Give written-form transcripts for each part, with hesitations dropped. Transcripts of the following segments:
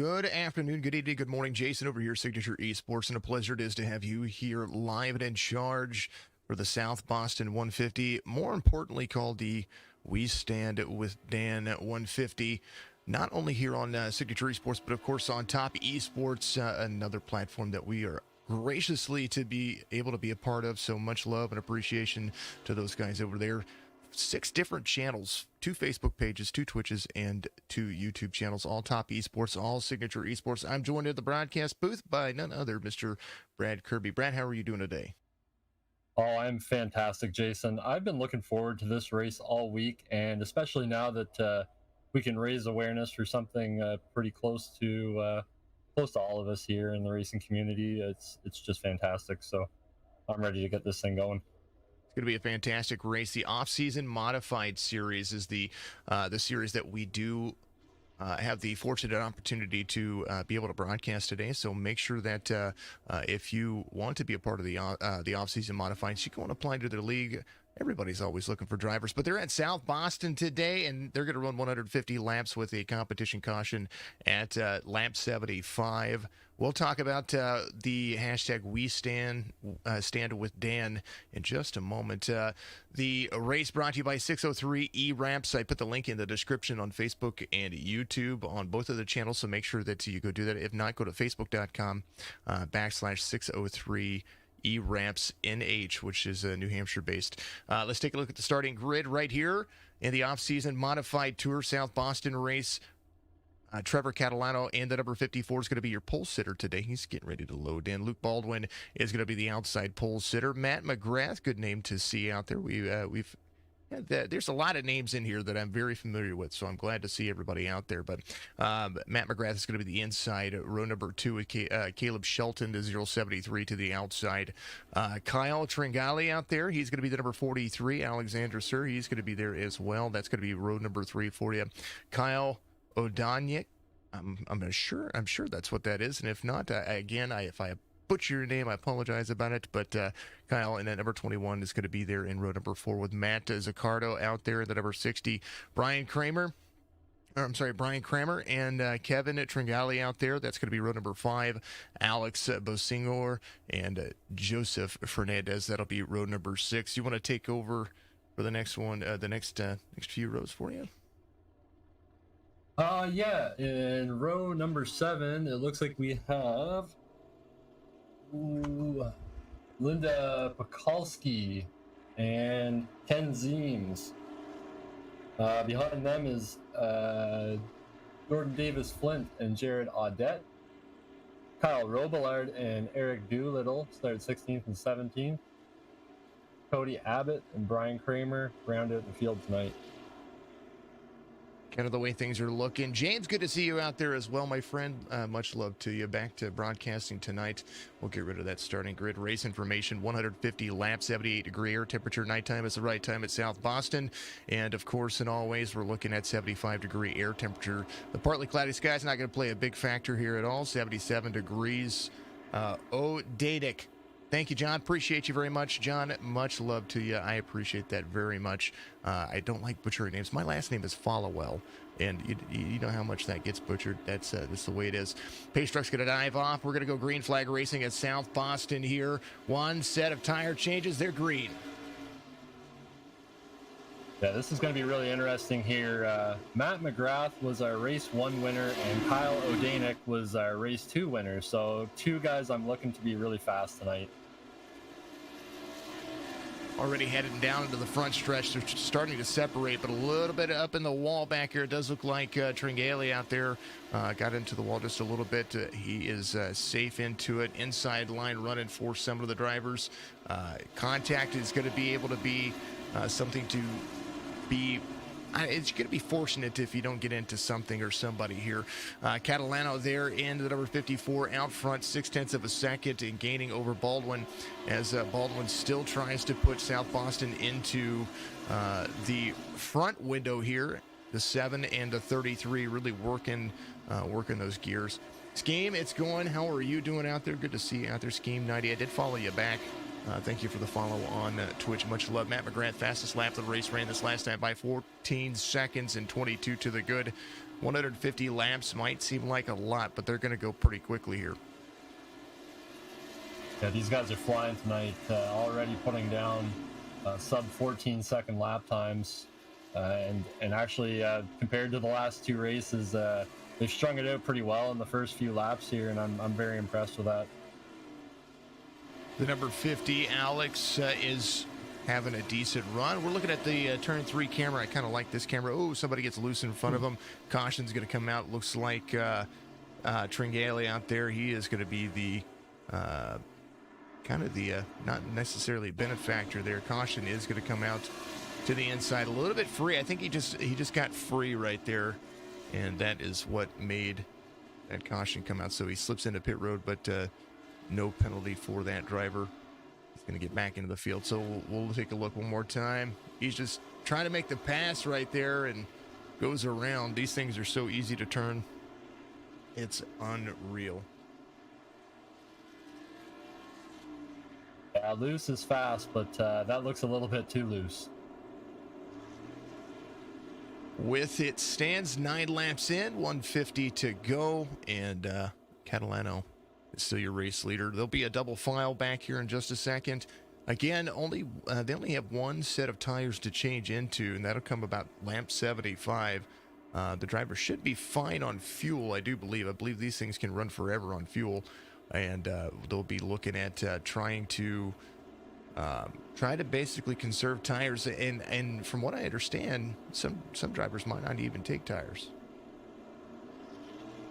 Good afternoon, good evening, good morning. Jason over here, Signature Esports, and a pleasure it is to have you here live and in charge for the South Boston 150, more importantly called the We Stand with Dan 150. Not only here on Signature Esports, but of course on Top Esports, another platform that we are graciously to be able to be a part of. So much love and appreciation to those guys over there. 6 different channels, 2 Facebook pages, 2 Twitches, and 2 YouTube channels, all Top Esports, all Signature Esports. I'm joined at the broadcast booth by none other, Mr. Brad Kirby. Brad, how are you doing today? Oh, I'm fantastic, Jason. I've been looking forward to this race all week, and especially now that we can raise awareness for something pretty close to all of us here in the racing community. It's just fantastic. So I'm ready to get this thing going. It's going to be a fantastic race. The off-season modified series is the series that we do have the fortunate opportunity to be able to broadcast today. So make sure that if you want to be a part of the off-season modifieds, you go and apply to their league. Everybody's always looking for drivers, but they're at South Boston today, and they're going to run 150 laps with a competition caution at lap 75. We'll talk about the hashtag We Stand with Dan in just a moment. The race brought to you by 603 eRamps. I put the link in the description on Facebook and YouTube on both of the channels, so make sure that you go do that. If not, go to facebook.com /603 eRamps NH, which is New Hampshire based. Let's take a look at the starting grid right here in the off-season modified tour South Boston race. Trevor Catalano and the number 54 is going to be your pole sitter today. He's getting ready to load in. Luke Baldwin is going to be the outside pole sitter. Matt McGrath, good name to see out there. There's a lot of names in here that I'm very familiar with, so I'm glad to see everybody out there. But Matt McGrath is going to be the inside. Row number 2 with Caleb Shelton, the 073 to the outside. Kyle Tringali out there. He's going to be the number 43. Alexander Sir, he's going to be there as well. That's going to be row number 3 for you. Kyle O'Donyik. I'm sure that's what that is. And if not, if I butcher your name, I apologize about it. But Kyle in that number 21 is going to be there in row number 4 with Matt Zaccardo out there in the number 60. Brian Kramer and Kevin Tringali out there. That's going to be row number 5. Alex Bosingor and Joseph Fernandez. That'll be row number 6. You want to take over for the next one, the next few rows for you? Yeah, in row number 7, it looks like we have Linda Pekalski and Ken Zeems. Behind them is Jordan Davis Flint and Jared Audette. Kyle Robillard and Eric Doolittle started 16th and 17th. Cody Abbott and Brian Kramer round out the field tonight. Kind of the way things are looking. James, good to see you out there as well, my friend. Much love to you. Back to broadcasting tonight. We'll get rid of that starting grid. Race information, 150 laps, 78-degree air temperature. Nighttime is the right time at South Boston. And, of course, in always, we're looking at 75-degree air temperature. The partly cloudy sky is not going to play a big factor here at all. 77 degrees. Dadic. Thank you, John. Appreciate you very much. John, much love to you. I appreciate that very much. I don't like butchering names. My last name is Followell, and you know how much that gets butchered. That's the way it is. Pace truck's going to dive off. We're going to go green flag racing at South Boston here. One set of tire changes. They're green. Yeah, this is going to be really interesting here. Matt McGrath was our race 1 winner, and Kyle O'Danick was our race 2 winner. So 2 guys I'm looking to be really fast tonight. Already heading down into the front stretch. They're starting to separate, but a little bit up in the wall back here. It does look like Tringali out there got into the wall just a little bit. He is safe into it. Inside line running for some of the drivers. Contact is going to be able to be something to be... It's going to be fortunate if you don't get into something or somebody here. Catalano there in the number 54 out front, 0.6 of a second and gaining over Baldwin as Baldwin still tries to put South Boston into the front window here. The 7 and the 33 really working those gears. Scheme, it's going. How are you doing out there? Good to see you out there, Scheme 90. I did follow you back Thank you for the follow on Twitch. Much love. Matt McGrath, fastest lap of the race, ran this last time by 14 seconds and 22 to the good. 150 laps might seem like a lot, but they're going to go pretty quickly here. Yeah, these guys are flying tonight, already putting down sub 14-second lap times. And actually, compared to the last two races, they've strung it out pretty well in the first few laps here, and I'm very impressed with that. The number 50, Alex, is having a decent run. We're looking at the turn 3 camera. I kind of like this camera. Oh, somebody gets loose in front of him. Caution's going to come out. Looks like Tringale out there. He is going to be the kind of the not necessarily benefactor there. Caution is going to come out to the inside a little bit free. I think he just got free right there, and that is what made that caution come out. So he slips into pit road, but no penalty for that driver. He's going to get back into the field. So we'll take a look one more time. He's just trying to make the pass right there and goes around. These things are so easy to turn. It's unreal. Yeah, loose is fast, but that looks a little bit too loose. With it stands 9 laps in, 150 to go, and Catalano is still your race leader. There'll be a double file back here in just a second. Again, they only have one set of tires to change into, and that'll come about lap 75. The driver should be fine on fuel, I do believe. I believe these things can run forever on fuel, and they'll be looking at trying to basically conserve tires. And from what I understand, some drivers might not even take tires.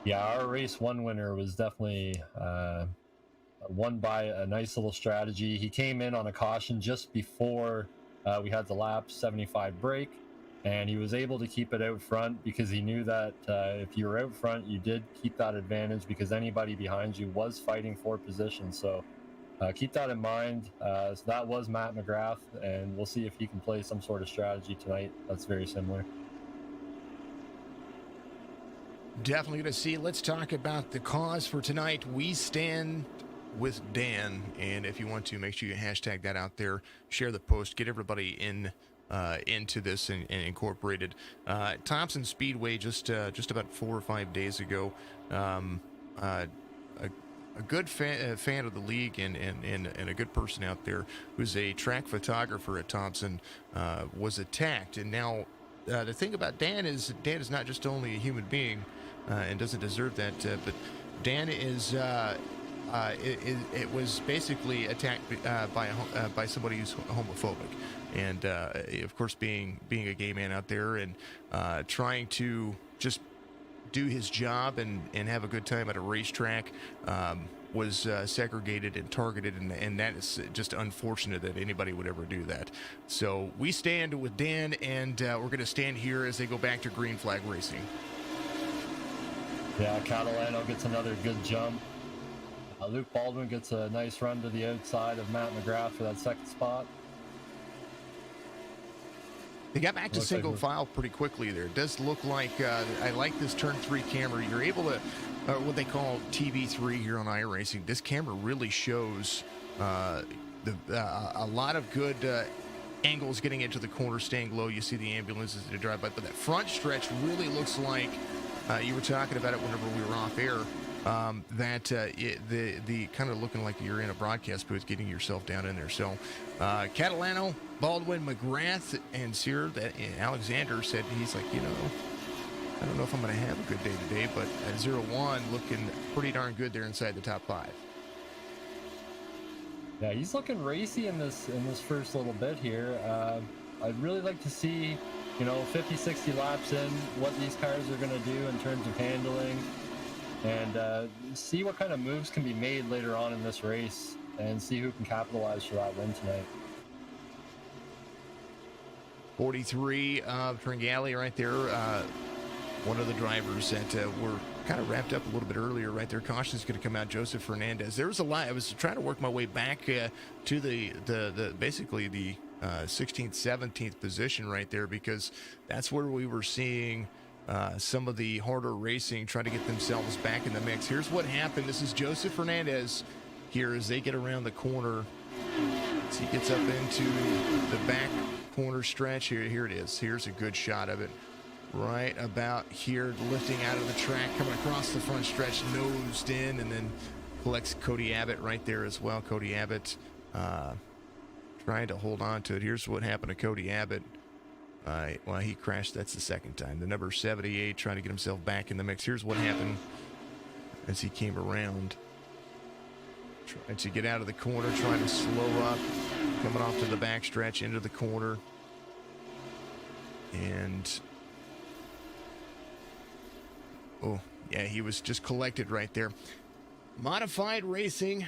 Yeah, our race 1 winner was definitely won by a nice little strategy. He came in on a caution just before we had the lap 75 break, and he was able to keep it out front because he knew that if you were out front, you did keep that advantage because anybody behind you was fighting for position. So keep that in mind. So that was Matt McGrath, and we'll see if he can play some sort of strategy tonight that's very similar. Definitely going to see. Let's talk about the cause for tonight. We stand with Dan, and if you want to, make sure you hashtag that out there, share the post, get everybody into this and incorporated. Thompson Speedway just about 4 or 5 days ago. A good fan of the league and a good person out there who's a track photographer at Thompson was attacked. And now the thing about Dan is not just only a human being and doesn't deserve that, but Dan is it was basically attacked by somebody who's homophobic. And of course, being a gay man out there and trying to just do his job and have a good time at a racetrack, was segregated and targeted, and that is just unfortunate that anybody would ever do that. So we stand with Dan, and we're going to stand here as they go back to green flag racing. Yeah, Catalano gets another good jump. Luke Baldwin gets a nice run to the outside of Matt McGrath for that second spot. They got back to single file pretty quickly there. It does look like, I like this turn 3 camera. You're able to, what they call TV3 here on iRacing. This camera really shows a lot of good angles getting into the corner, staying low. You see the ambulances that drive by, but that front stretch really looks like, you were talking about it whenever we were off air, the kind of looking like you're in a broadcast booth getting yourself down in there. So Catalano, Baldwin, McGrath, and Sear, that Alexander said he's like, I don't know if I'm going to have a good day today, but at 0-1 looking pretty darn good there inside the top 5. Yeah, he's looking racy in this first little bit here. I'd really like to see 50, 60 laps in, what these cars are going to do in terms of handling, and see what kind of moves can be made later on in this race, and see who can capitalize for that win tonight. 43 of Tringale right there. One of the drivers that were kind of wrapped up a little bit earlier right there. Caution's going to come out, Joseph Fernandez. There was a lot. I was trying to work my way back to the basically the 16th, 17th position right there, because that's where we were seeing some of the harder racing trying to get themselves back in the mix. Here's what happened. This is Joseph Fernandez here as they get around the corner he gets up into the back corner stretch. Here it is. Here's a good shot of it. Right about here, lifting out of the track, coming across the front stretch, nosed in, and then collects Cody Abbott right there as well. Cody Abbott trying to hold on to it. Here's what happened to Cody Abbott. Well, he crashed. That's the second time. The number 78 trying to get himself back in the mix. Here's what happened as he came around. Trying to get out of the corner, trying to slow up, coming off to the back stretch into the corner. And oh, yeah, he was just collected right there. Modified racing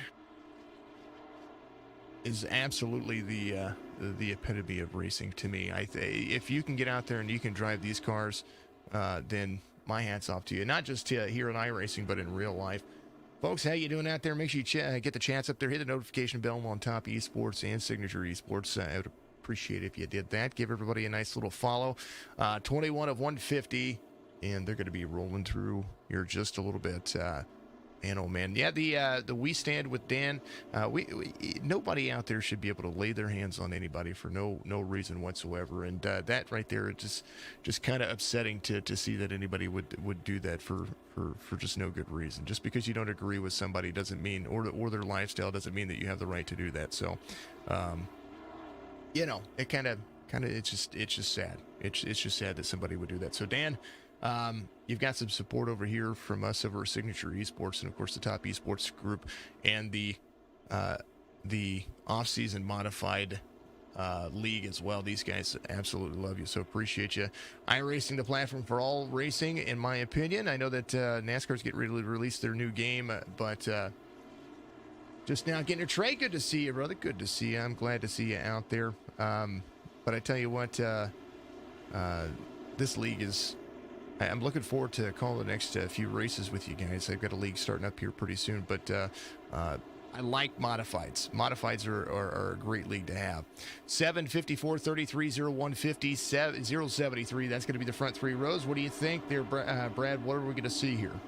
is absolutely the epitome of racing to me. If you can get out there and you can drive these cars, then my hat's off to you. Not just here in iRacing, but in real life. Folks, how you doing out there? Make sure you get the chance up there. Hit the notification bell on Top Esports and Signature Esports. I would appreciate it if you did that. Give everybody a nice little follow. 21 of 150, and they're going to be rolling through here just a little bit. Man, oh man, yeah. The we stand with Dan. Nobody out there should be able to lay their hands on anybody for no reason whatsoever, and that right there is just kind of upsetting to see that anybody would do that for just no good reason. Just because you don't agree with somebody doesn't mean, or their lifestyle doesn't mean that you have the right to do that. So, it kind of it's just sad. It's just sad that somebody would do that. So Dan. You've got some support over here from us over at Signature Esports, and of course the Top Esports group, and the off-season modified league as well. These guys absolutely love you, so appreciate you. iRacing, the platform for all racing, in my opinion. I know that NASCAR's getting ready to release their new game, but just now getting a trade. Good to see you, brother. Good to see you. I'm glad to see you out there. But I tell you what, this league is. I'm looking forward to calling the next few races with you guys. I've got a league starting up here pretty soon, but I like modifieds. Modifieds are a great league to have. 754 33 0150 073. That's going to be the front three rows. What do you think there, Brad? What are we going to see here?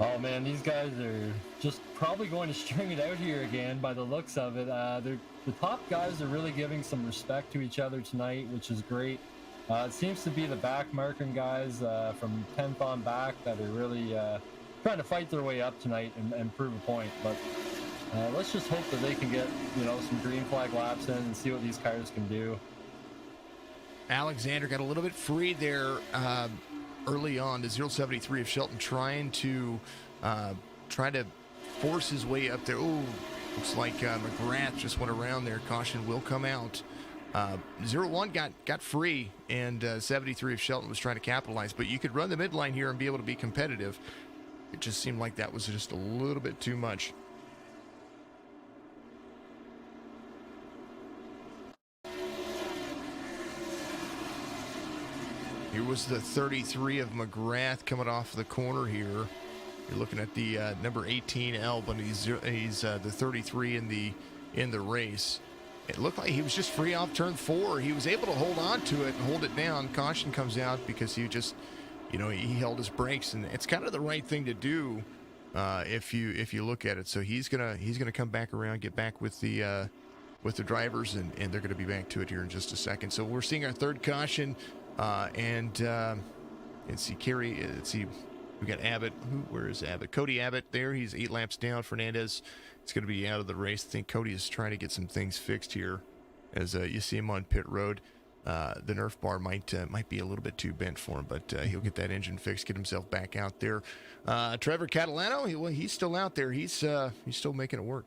Oh man, these guys are just probably going to string it out here again by the looks of it. The top guys are really giving some respect to each other tonight, which is great. It seems to be the back marking guys from 10th on back that are really trying to fight their way up tonight and prove a point. But let's just hope that they can get some green flag laps in and see what these cars can do. Alexander got a little bit free there early on. The 073 of Shelton trying to force his way up there. Oh, looks like McGrath just went around there. Caution will come out. 01 got free, and 73 of Shelton was trying to capitalize, but you could run the midline here and be able to be competitive. It just seemed like that was just a little bit too much. Here was the 33 of McGrath coming off the corner here. You're looking at the number 18 Elb, and he's the 33 in the race. It looked like he was just free off turn 4. He was able to hold on to it and hold it down. Caution comes out because he just, he held his brakes, and it's kind of the right thing to do if you look at it. So he's gonna come back around, get back with the drivers, and they're gonna be back to it here in just a second. So we're seeing our third caution, and see Kerry. Let's see, we got Abbott. Where is Abbott? Cody Abbott there. He's 8 laps down. Fernandez. It's going to be out of the race. I think Cody is trying to get some things fixed here. As you see him on pit road, the Nerf bar might be a little bit too bent for him, but he'll get that engine fixed, get himself back out there. Trevor Catalano, he's still out there. He's still making it work.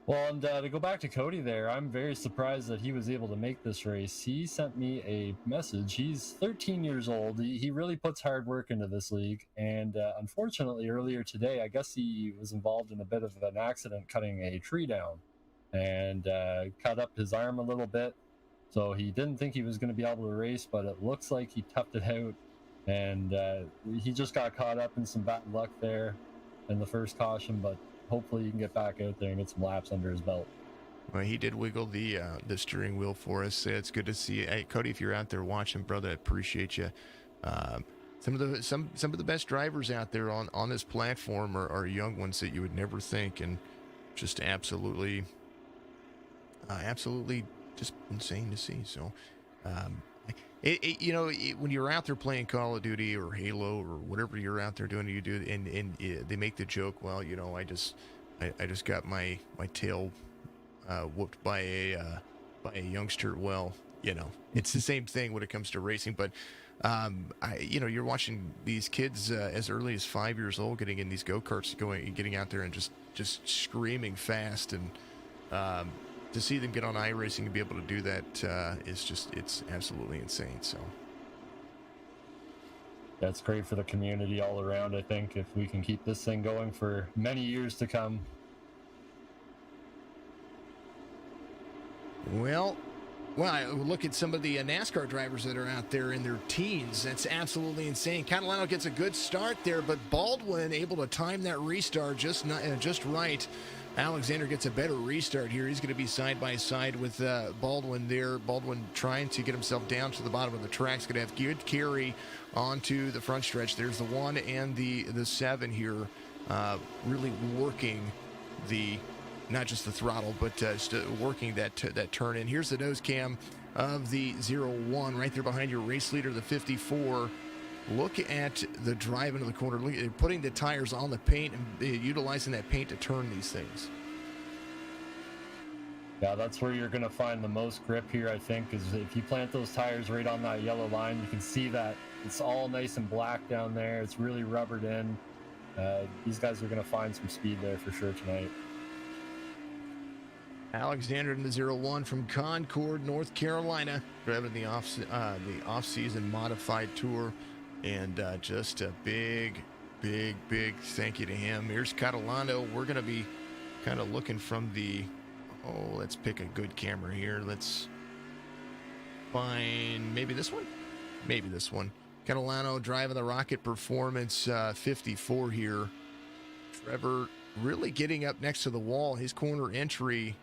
Well, and to go back to Cody there, I'm very surprised that he was able to make this race. He sent me a message. He's 13 years old. He really puts hard work into this league. And unfortunately, earlier today, I guess he was involved in a bit of an accident cutting a tree down and cut up his arm a little bit. So he didn't think he was going to be able to race, but it looks like he toughed it out. And he just got caught up in some bad luck there in the first caution, but hopefully he can get back out there and get some laps under his belt. Well, he did wiggle the steering wheel for us. It's good to see you. Hey, Cody, if you're out there watching, brother, I appreciate you. Some of the best drivers out there on this platform are young ones that you would never think. And just absolutely, absolutely just insane to see. So, um, when you're out there playing Call of Duty or Halo or whatever you're out there doing, you do, and they make the joke, well, I just got my tail whooped by a youngster. Well, it's the same thing when it comes to racing. But you're watching these kids as early as 5 years old getting in these go-karts, getting out there and just screaming fast, and to see them get on iRacing and be able to do that it's absolutely insane. So That's great for the community all around. I think if we can keep this thing going for many years to come. Well, look at some of the NASCAR drivers that are out there in their teens. That's absolutely insane. Catalano gets a good start there, but Baldwin able to time that restart just right. Alexander gets a better restart here. He's going to be side by side with Baldwin there. Baldwin trying to get himself down to the bottom of the track. He's going to have good carry onto the front stretch. There's the 1 and the 7 here, really working not just the throttle, but working that turn in. Here's the nose cam of the 01 right there behind your race leader, the 54. Look at the drive into the corner. Look at putting the tires on the paint and utilizing that paint to turn these things. Yeah, that's where you're going to find the most grip here, I think, is if you plant those tires right on that yellow line. You can see that it's all nice and black down there. It's really rubbered in. These guys are going to find some speed there for sure tonight. Alexander in the 01 from Concord, North Carolina, driving the off-season modified tour, and just a big thank you to him. Here's Catalano. We're going to be kind of looking from the, let's pick a good camera here. Let's find maybe this one. Catalano driving the Rocket Performance 54 here. Trevor really getting up next to the wall. His corner entry,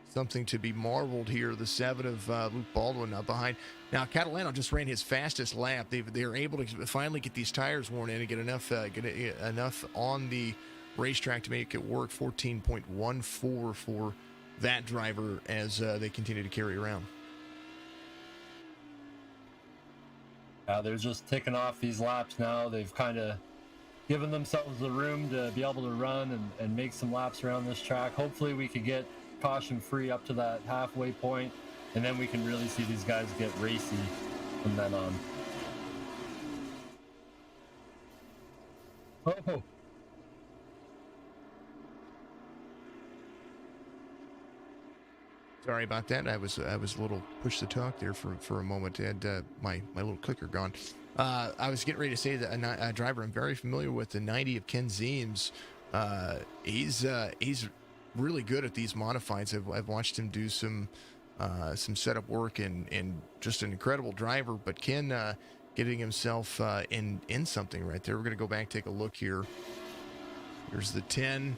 something to be marveled here. The 7 of Luke Baldwin up behind. Now, Catalano just ran his fastest lap. They were able to finally get these tires worn in and get enough on the racetrack to make it work. 14.14 for that driver as they continue to carry around. They're just ticking off these laps now. They've kind of given themselves the room to be able to run and make some laps around this track. Hopefully we could get caution free up to that halfway point, and then we can really see these guys get racy from then on. Oh, sorry about that. I was a little push to talk there for a moment. I had my little clicker gone. I was getting ready to say that a driver I'm very familiar with, the 90 of Ken Zeems. He's really good at these modifieds. I've watched him do some setup work and just an incredible driver. But Ken getting himself in something right there. We're going to go back, take a look here. Here's the 10.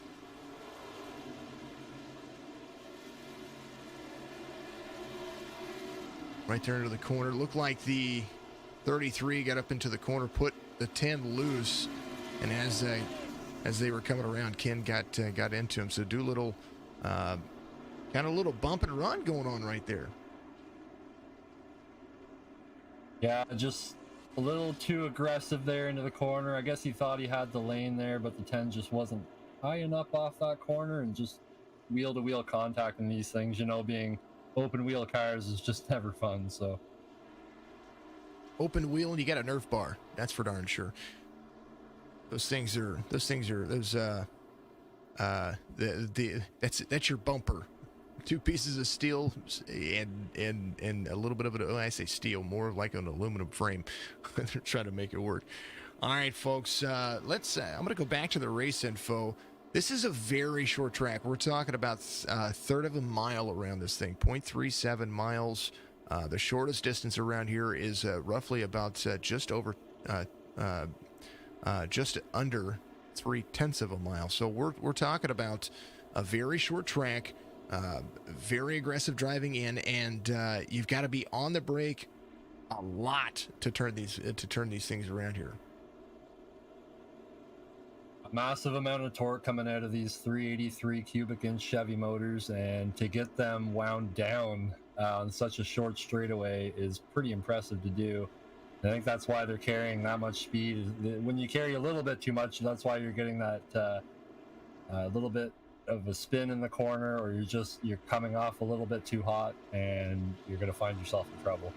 Right there into the corner. Looked like the 33 got up into the corner, put the 10 loose, and as they were coming around, Ken got into him. So Doolittle, kind of a little bump and run going on right there. yeah, just a little too aggressive there into the corner. I guess he thought he had the lane there, but the 10 just wasn't high enough off that corner, and just wheel-to-wheel contact in these things, being open wheel cars is just never fun. So open wheel and you got a Nerf bar. That's for darn sure. That's your bumper. 2 pieces of steel and a little bit of it. I say steel, more like an aluminum frame. They're trying to make it work. All right, folks. I'm going to go back to the race info. This is a very short track. We're talking about a third of a mile around this thing, 0.37 miles. The shortest distance around here is roughly about just under 0.3 of a mile. So we're talking about a very short track, very aggressive driving in, and you've got to be on the brake a lot to turn these things around here. massive amount of torque coming out of these 383 cubic inch Chevy motors, and to get them wound down on such a short straightaway is pretty impressive to do. I think that's why they're carrying that much speed. When you carry a little bit too much, that's why you're getting that little bit of a spin in the corner, or you're coming off a little bit too hot, and you're going to find yourself in trouble.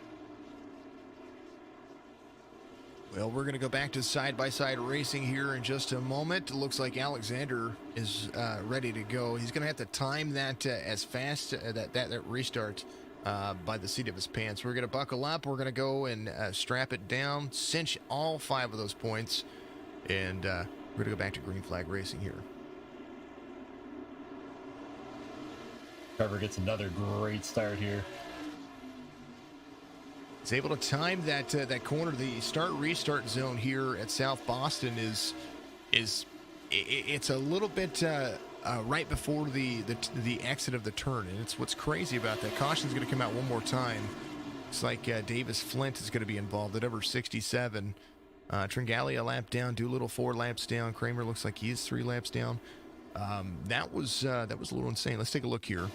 Well, we're going to go back to side-by-side racing here in just a moment. It looks like Alexander is ready to go. He's going to have to time that as fast, that restart by the seat of his pants. We're going to buckle up. We're going to go and strap it down, cinch all 5 of those points, and we're going to go back to green flag racing here. Trevor gets another great start here. He's able to time that corner. The start-restart zone here at South Boston is it's a little bit right before the exit of the turn, and it's what's crazy about that. Caution's going to come out one more time. It's like Davis Flint is going to be involved at number 67. Tringali a lap down. Doolittle 4 laps down. Kramer looks like he is 3 laps down. That was a little insane. Let's take a look here.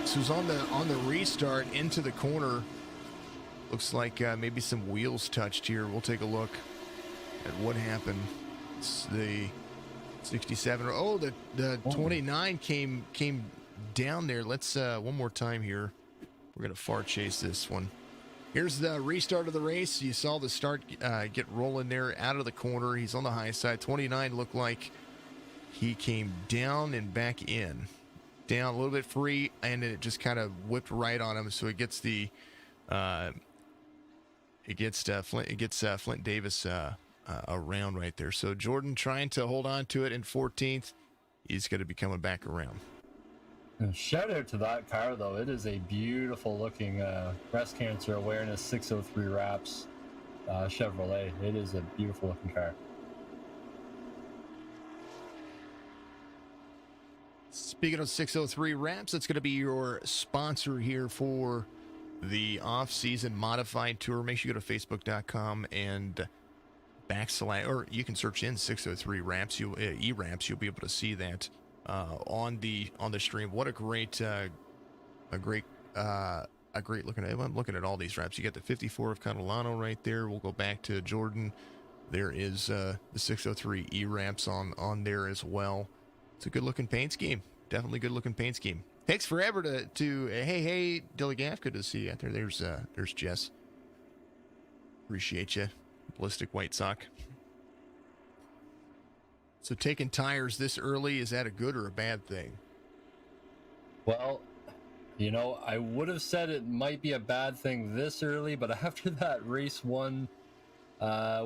So it's on the restart into the corner. Looks like maybe some wheels touched here. We'll take a look at what happened. It's the 67. Oh, the 29 came down there. Let's one more time here. We're gonna far chase this one. Here's the restart of the race. You saw the start get rolling there out of the corner. He's on the high side. 29 looked like he came down and back in. Down a little bit free, and it just kind of whipped right on him. So it gets Flint Davis around right there. So Jordan trying to hold on to it in 14th. He's going to be coming back around. Shout out to that car, though. It is a beautiful looking breast cancer awareness 603 wraps Chevrolet. It is a beautiful looking car. Speaking of 603 wraps, that's going to be your sponsor here for the off-season modified tour. Make sure you go to facebook.com and or you can search in 603 wraps, e-wraps. You'll be able to see that on the stream. What a great looking at. I'm looking at all these wraps. You got the 54 of Catalano right there. We'll go back to Jordan. There is the 603 e-wraps on there as well. It's a good-looking paint scheme. Definitely good-looking paint scheme. Takes forever to hey, Dilly Gaff, good to see you out there. There's Jess. Appreciate you. Ballistic White Sock. So taking tires this early, is that a good or a bad thing? Well, I would have said it might be a bad thing this early, but after that race 1,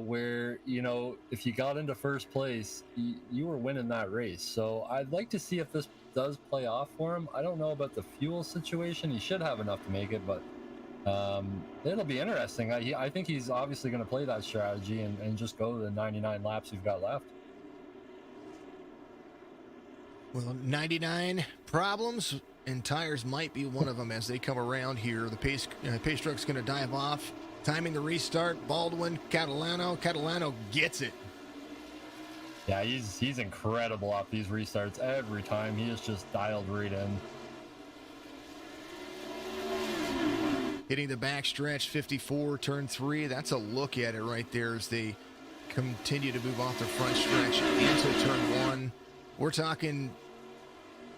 where if you got into first place, you were winning that race. So I'd like to see if this does play off for him. I don't know about the fuel situation. He should have enough to make it, but it'll be interesting. I think he's obviously going to play that strategy and just go the 99 laps we've got left. Well, 99 problems, and tires might be one of them as they come around here. The pace truck's going to dive off. Timing the restart, Baldwin, Catalano. Catalano gets it. Yeah, he's incredible off these restarts. Every time he is just dialed right in. Hitting the back stretch, 54, turn 3. That's a look at it right there as they continue to move off the front stretch into turn 1. We're talking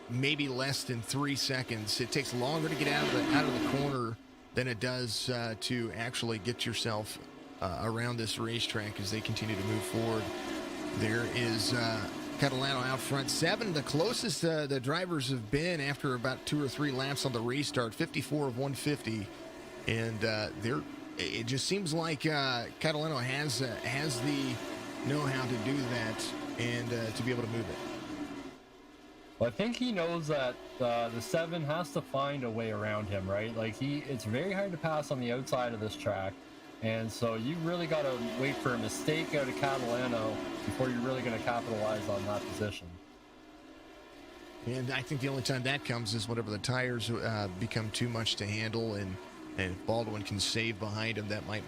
maybe less than 3 seconds. It takes longer to get out of the corner than it does to actually get yourself around this racetrack as they continue to move forward. There is Catalano out front, 7, the closest the drivers have been after about 2 or 3 laps on the restart, 54 of 150, and it just seems like Catalano has the know-how to do that and to be able to move it. Well, I think he knows that the 7 has to find a way around him, right? Like it's very hard to pass on the outside of this track, and so you really got to wait for a mistake out of Catalano before you're really going to capitalize on that position. And I think the only time that comes is whenever the tires become too much to handle, and if Baldwin can save behind him, that might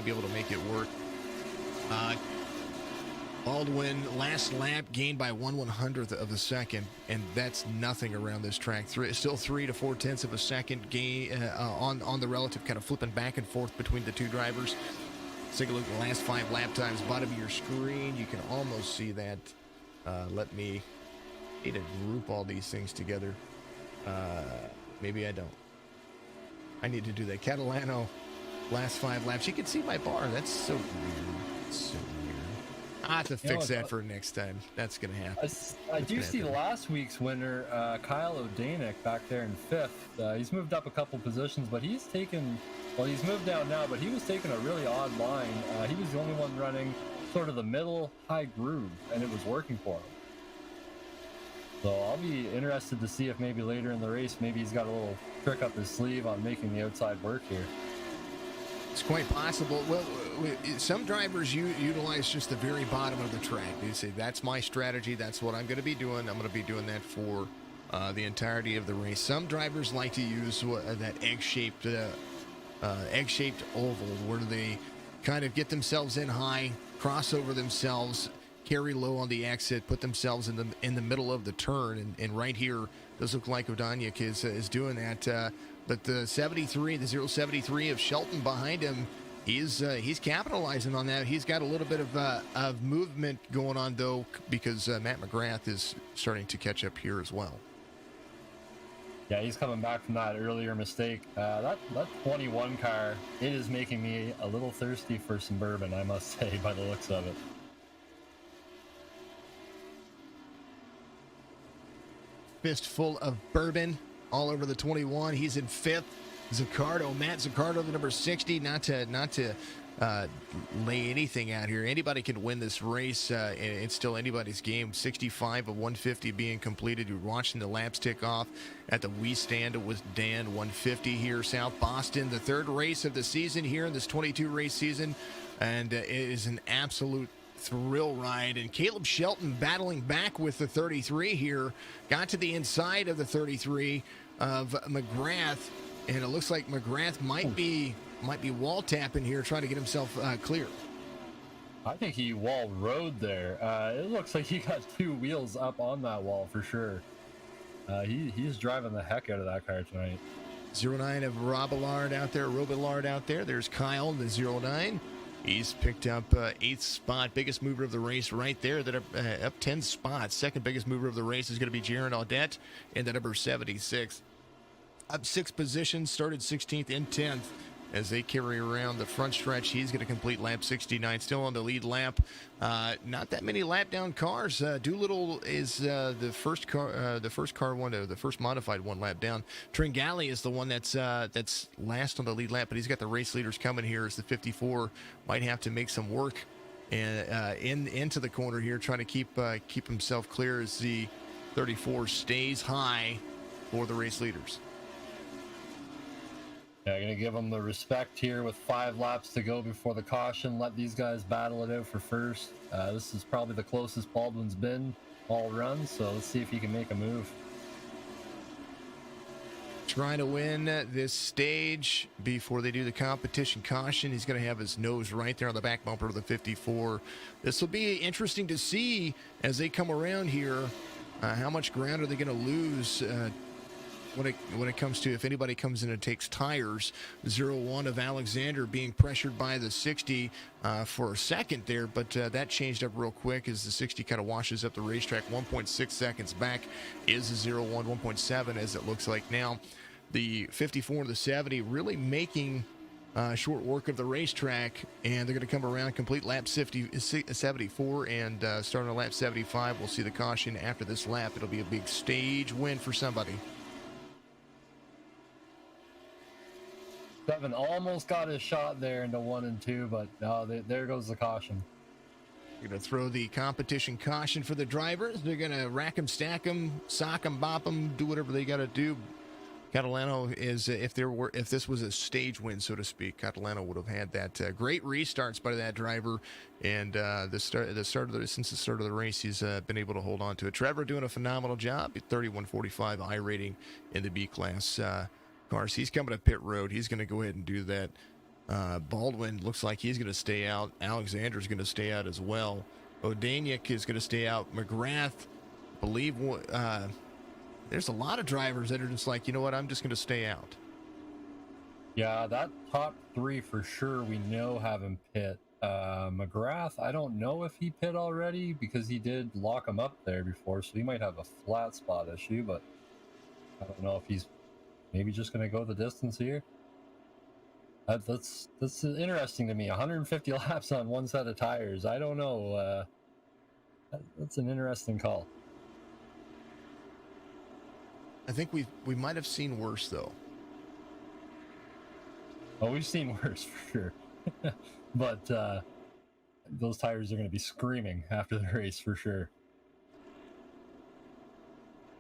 be able to make it work. Baldwin, last lap, gained by 1/100th of a second, and that's nothing around this track. Still 3 to 4 tenths of a second gain on the relative, kind of flipping back and forth between the two drivers. Let's take a look at the last 5 lap times. Bottom of your screen, you can almost see that. Let me need to group all these things together. Maybe I don't. I need to do that. Catalano, last 5 laps. You can see my bar. That's so weird. It's so weird. I have to fix that for next time. That's going to happen. I do see last week's winner, Kyle O'Danick, back there in 5th. He's moved up a couple positions, but he's taken, well, he's moved down now, but he was taking a really odd line. He was the only one running sort of the middle high groove, and it was working for him. So I'll be interested to see if maybe later in the race, maybe he's got a little trick up his sleeve on making the outside work here. It's quite possible. Well, some drivers utilize just the very bottom of the track. They say, that's my strategy. That's what I'm going to be doing. I'm going to be doing that for the entirety of the race. Some drivers like to use that egg-shaped oval where they kind of get themselves in high, cross over themselves, carry low on the exit, put themselves in the middle of the turn. And right here, does look like O'Danick is doing that. But the 073 of Shelton behind him, he's capitalizing on that. He's got a little bit of movement going on, though, because Matt McGrath is starting to catch up here as well. Yeah, he's coming back from that earlier mistake. That 21 car, it is making me a little thirsty for some bourbon, I must say, by the looks of it. Fistful of bourbon all over the 21. He's in 5th. Matt Zaccardo, the number 60. Not to lay anything out here. Anybody can win this race. It's still anybody's game. 65 of 150 being completed. You're watching the laps tick off at the We Stand with Dan. 150 here, South Boston. The 3rd race of the season here in this 22 race season, and it is an absolute thrill ride. And Caleb Shelton battling back with the 33 here, got to the inside of the 33 of McGrath, and it looks like McGrath might be wall tapping here, trying to get himself clear. I think he wall rode there. It looks like he got 2 wheels up on that wall for sure. He's driving the heck out of that car tonight. 09 of Robillard out there. There's Kyle, the 09. He's picked up 8th spot, biggest mover of the race right there. That up 10 spots. Second biggest mover of the race is going to be Jaron Audette in the number 76. Up 6 positions, started 16th and 10th as they carry around the front stretch. He's going to complete lap 69, still on the lead lap. Not that many lap down cars. Doolittle is the first modified 1 lap down. Tringali is the one that's last on the lead lap, but he's got the race leaders coming here as the 54 might have to make some work and into the corner here, trying to keep himself clear as the 34 stays high for the race leaders. Yeah, I'm going to give them the respect here with 5 laps to go before the caution. Let these guys battle it out for first. This is probably the closest Baldwin's been all run, so let's see if he can make a move. Trying to win this stage before they do the competition caution. He's going to have his nose right there on the back bumper of the 54. This will be interesting to see as they come around here. How much ground are they going to lose when it comes to if anybody comes in and takes tires. 0-1 of Alexander being pressured by the 60 for a second there, but that changed up real quick as the 60 kind of washes up the racetrack. 1.6 seconds back is the 0-1, 1.7 as it looks like now. The 54 and the 70 really making short work of the racetrack, and they're going to come around, complete lap 74, and starting on lap 75, we'll see the caution after this lap. It'll be a big stage win for somebody. Devin almost got his shot there into 1 and 2, but there goes the caution. We're going to throw the competition caution for the drivers. They're going to rack them, stack them, sock them, bop them, do whatever they got to do. Catalano is, if this was a stage win, so to speak, Catalano would have had that great restarts by that driver, and since the start of the race, he's been able to hold on to it. Trevor doing a phenomenal job. 31.45 I rating in the B class cars. He's coming to pit road. He's going to go ahead and do that. Baldwin looks like he's going to stay out. Alexander's going to stay out as well. Odaniak is going to stay out. McGrath, I believe, there's a lot of drivers that are just like, you know what, I'm just going to stay out. Yeah, that top three for sure we know have him pit. McGrath, I don't know if he pit already because he did lock him up there before, so he might have a flat spot issue, but I don't know if he's maybe just going to go the distance here. That's interesting to me. 150 laps on one set of tires. I don't know. That's an interesting call. I think we might have seen worse, though. Oh, we've seen worse for sure. But those tires are going to be screaming after the race for sure.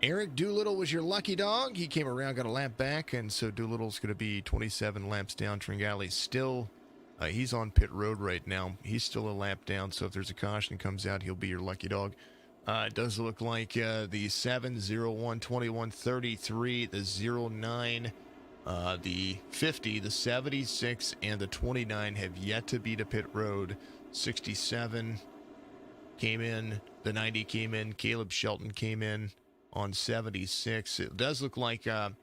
Eric Doolittle was your lucky dog. He came around, got a lap back, and so Doolittle's going to be 27 laps down. Tringali still, he's on pit road right now. He's still a lap down, so if there's a caution that comes out, he'll be your lucky dog. It does look like the 7, 0, 1, 21, 33, the 09, the 50, the 76, and the 29 have yet to beat a pit road. 67 came in, the 90 came in, Caleb Shelton came in on 76. It does look like the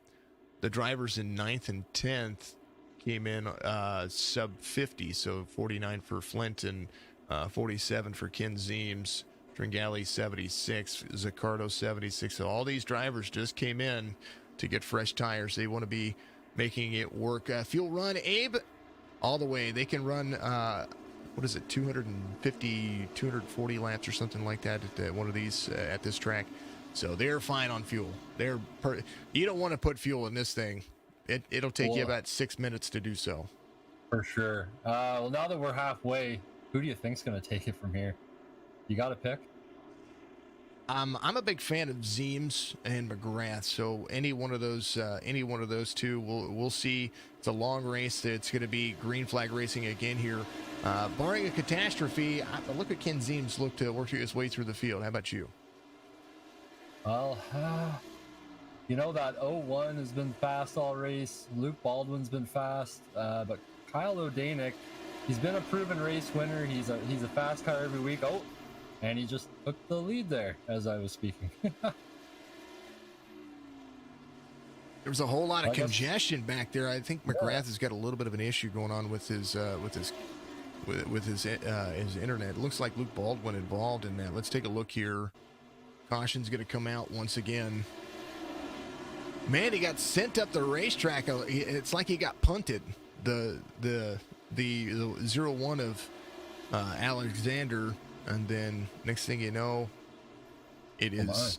drivers in 9th and 10th came in sub 50, so 49 for Flint and 47 for Ken Zeems. Tringali 76, Zaccardo 76. So all these drivers just came in to get fresh tires. They want to be making it work. Fuel run, Abe, all the way. They can run, 250, 240 laps or something like that at one of these at this track. So they're fine on fuel. You don't want to put fuel in this thing. It'll take you about 6 minutes to do so. For sure. Well, now that we're halfway, who do you think's going to take it from here? You got to pick? I'm a big fan of Zeems and McGrath, so any one of those two, we'll see. It's a long race. It's going to be green flag racing again here, barring a catastrophe. Look at Ken Zeems look to work his way through the field. How about you? Well, that 01 has been fast all race. Luke Baldwin's been fast, but Kyle O'Danick, he's been a proven race winner. He's a fast car every week. Oh, and he just took the lead there as I was speaking. There was a whole lot of congestion back there. I think McGrath has got a little bit of an issue going on with his internet. It looks like Luke Baldwin involved in that. Let's take a look here. Caution's going to come out once again. Man, he got sent up the racetrack. It's like he got punted. The 0-1 of Alexander, and then next thing you know, it is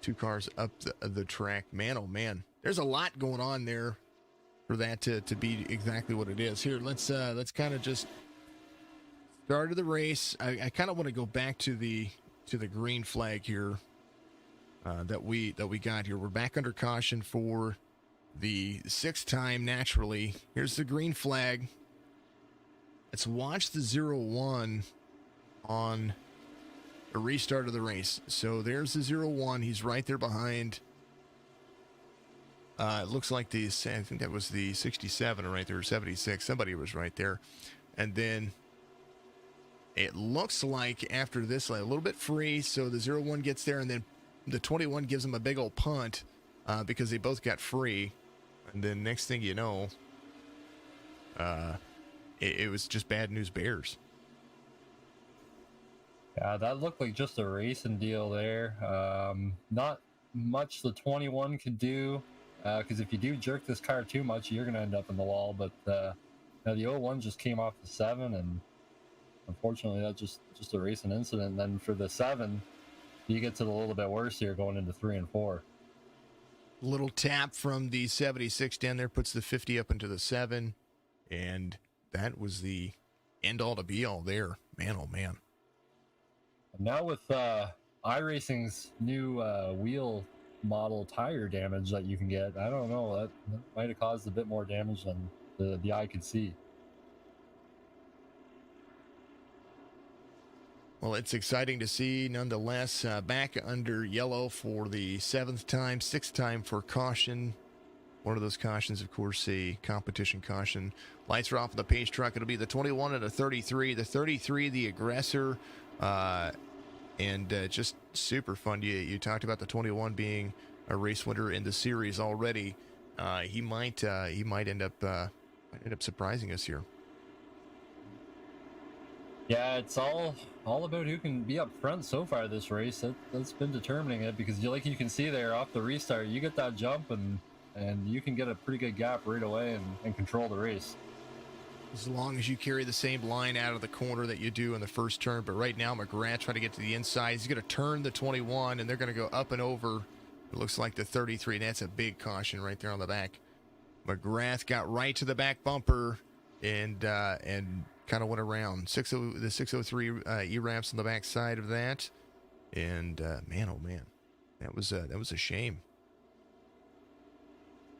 two cars up the track. Man, oh man, there's a lot going on there for that to be exactly what it is. Here, let's kind of just start the race. I kind of want to go back to the green flag here that we got here. We're back under caution for the 6th time naturally. Here's the green flag. Let's watch the 0-1 on a restart of the race. So there's the 0-1. He's right there behind. It looks like I think that was the 67 right there, or 76. Somebody was right there. And then it looks like after this, a little bit free. So the 0-1 gets there, and then the 21 gives him a big old punt because they both got free. And then next thing you know, it was just bad news bears. Yeah, that looked like just a racing deal there. Not much the 21 could do, because if you do jerk this car too much, you're going to end up in the wall. But the 01 just came off the 7, and unfortunately, that's just a racing incident. And then for the 7, you get to the little bit worse here going into 3 and 4. Little tap from the 76 down there puts the 50 up into the 7, and that was the end all to be all there. Man, oh man. Now with iRacing's new wheel model tire damage that you can get, I don't know, that might have caused a bit more damage than the eye could see. Well, it's exciting to see nonetheless. Back under yellow for the 7th time, 6th time for caution. One of those cautions, of course, a competition caution. Lights are off of the pace truck. It'll be the 21 and a 33. The 33, the aggressor. And just super fun. You talked about the 21 being a race winner in the series already. He might end up surprising us here. Yeah, it's all about who can be up front so far this race. That's been determining it, because like you can see there off the restart, you get that jump and you can get a pretty good gap right away and control the race. As long as you carry the same line out of the corner that you do in the first turn. But right now, McGrath trying to get to the inside. He's going to turn the 21, and they're going to go up and over. It looks like the 33. That's a big caution right there on the back. McGrath got right to the back bumper and kind of went around. The 603 E-Ramps on the back side of that. And man, oh man, that was a shame.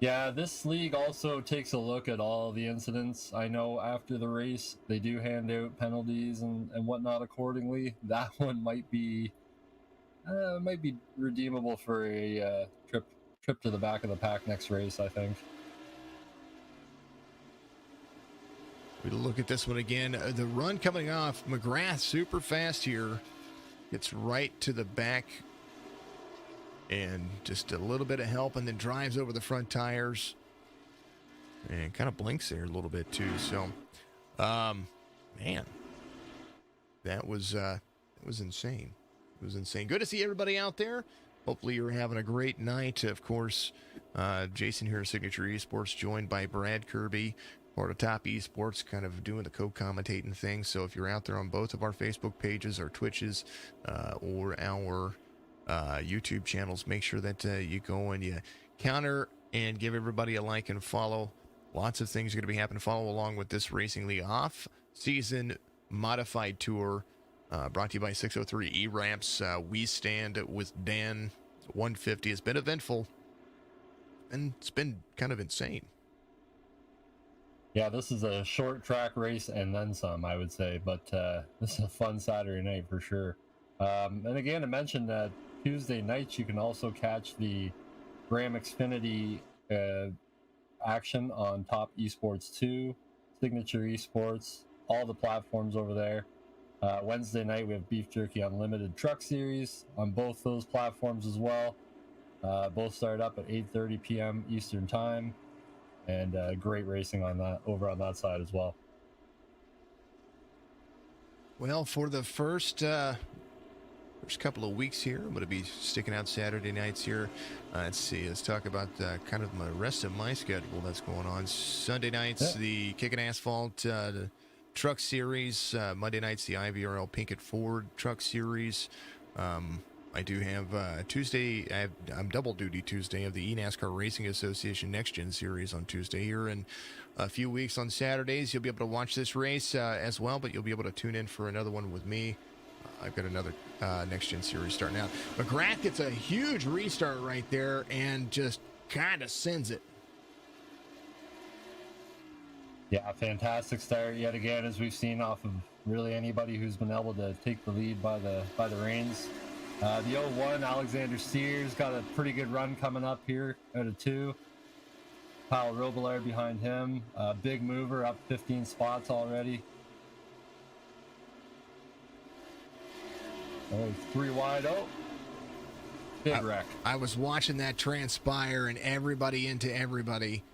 Yeah, this league also takes a look at all the incidents. I know after the race, they do hand out penalties and whatnot accordingly. That one might be redeemable for a trip to the back of the pack next race, I think. We look at this one again. The run coming off, McGrath super fast here. Gets right to the back and just a little bit of help, and then drives over the front tires and kind of blinks there a little bit too. So, man, that was insane. It was insane. Good to see everybody out there. Hopefully you're having a great night. Of course, Jason here at Signature Esports, joined by Brad Kirby, part of Top Esports, kind of doing the co-commentating thing. So if you're out there on both of our Facebook pages, our Twitches, or our YouTube channels, make sure that you go and you counter and give everybody a like and follow. Lots of things are going to be happening. Follow along with this Racing League off-season modified tour, brought to you by 603 E-Ramps. We stand with Dan 150. It's been eventful, and it's been kind of insane. Yeah, this is a short track race and then some, I would say, but this is a fun Saturday night for sure. And again, I mentioned that Tuesday nights you can also catch the Graham Xfinity action on Top Esports 2, Signature Esports, all the platforms over there. Wednesday night we have Beef Jerky Unlimited Truck Series on both those platforms as well. Both start up at 8:30 p.m. Eastern Time, and great racing on that over on that side as well. Well, for the first couple of weeks here, I'm going to be sticking out Saturday nights here. Let's see. Let's talk about kind of the rest of my schedule that's going on. Sunday nights, the Kickin' Asphalt the Truck Series. Monday nights, the IVRL Pinkett Ford Truck Series. I do have Tuesday. I'm double duty Tuesday of the eNASCAR Racing Association Next Gen Series on Tuesday here. In a few weeks on Saturdays, you'll be able to watch this race as well, but you'll be able to tune in for another one with me. I've got another Next Gen Series starting out. McGrath gets a huge restart right there and just kind of sends it. Yeah, fantastic start yet again, as we've seen off of really anybody who's been able to take the lead by the reins. The 01, Alexander Sears got a pretty good run coming up here out of 2. Kyle Robillard behind him. Big mover, up 15 spots already. Oh, 3 wide. Oh, big wreck. I was watching that transpire, and everybody into everybody.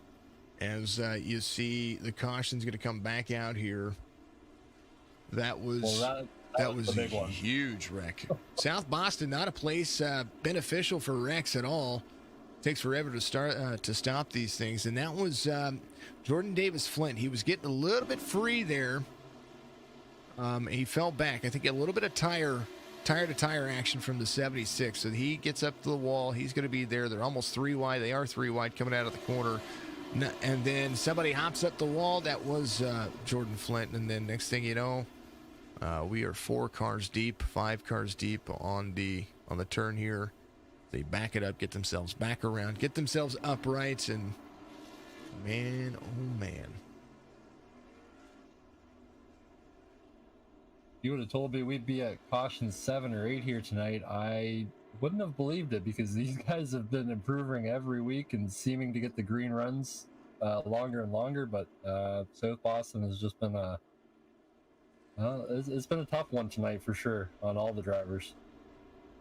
As you see, the caution's going to come back out here. That was that was a huge wreck. South Boston, not a place beneficial for wrecks at all. Takes forever to stop these things, and that was Jordan Davis Flint. He was getting a little bit free there. He fell back. I think a little bit of tire to tire action from the 76. So he gets up to the wall. He's going to be there. They're almost 3 wide. They are 3 wide coming out of the corner. And then somebody hops up the wall. That was Jordan Flint. And then next thing you know, we are 4 cars deep, 5 cars deep on the turn here. They back it up, get themselves back around, get themselves upright, and man, oh man. You would have told me we'd be at caution 7 or 8 here tonight, I wouldn't have believed it, because these guys have been improving every week and seeming to get the green runs longer and longer. But South Boston has just been a It's been a tough one tonight for sure on all the drivers.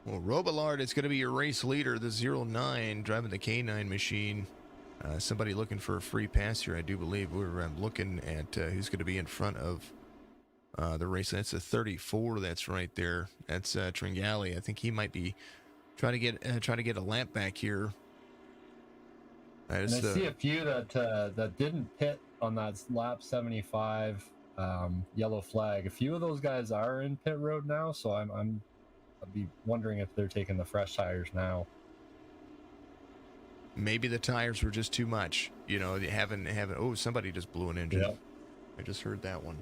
Well, Robillard is going to be your race leader, the 09, driving the K9 machine. Somebody looking for a free pass here, I do believe. We're looking at who's going to be in front of the race. That's a 34. That's right there. That's Tringali. I think he might be trying to get a lap back here. And I see a few that didn't pit on that lap 75 yellow flag. A few of those guys are in pit road now, so I'll be wondering if they're taking the fresh tires now. Maybe the tires were just too much. You know, oh, somebody just blew an engine. Yep. I just heard that one.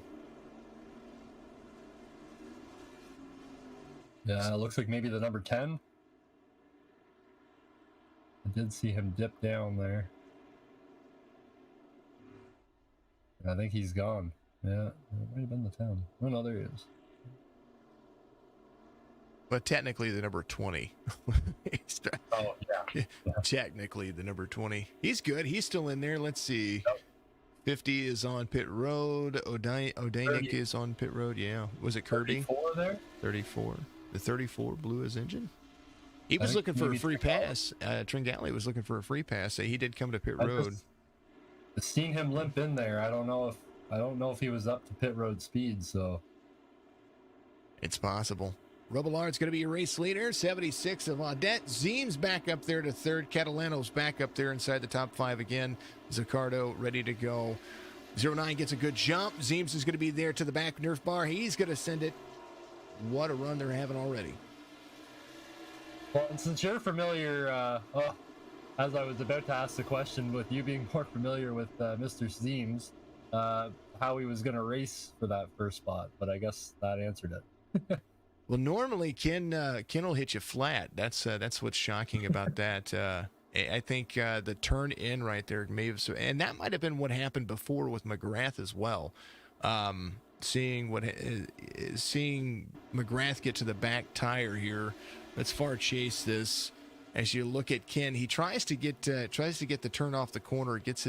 Yeah, it looks like maybe the number 10. I did see him dip down there. I think he's gone. Yeah, it might have been the 10. Oh, no, there he is. But technically the number 20. Oh, yeah. Technically the number 20. He's good. He's still in there. Let's see. Yep. 50 is on pit road. Odainik is on pit road. Yeah. Was it Kirby? 34 there? 34. The 34 blew his engine. He was looking for a free pass. Tringali was looking for a free pass. So he did come to pit road. I've seen him limp in there. I don't know if he was up to pit road speed, so it's possible. Robillard's going to be your race leader. 76 of Audette. Zeem's back up there to third. Catalano's back up there inside the top 5 again. Zaccardo ready to go. 09 gets a good jump. Zeems is going to be there to the back Nerf bar. He's going to send it. What a run they're having already. Well, and since you're familiar, as I was about to ask the question, with you being more familiar with Mr. Zeems, how he was going to race for that first spot, but I guess that answered it. Well, normally Ken will hit you flat. That's what's shocking about that. I think the turn in right there may have, and that might have been what happened before with McGrath as well. Seeing McGrath get to the back tire here. Let's far chase this. As you look at Ken, he tries to get the turn off the corner. Gets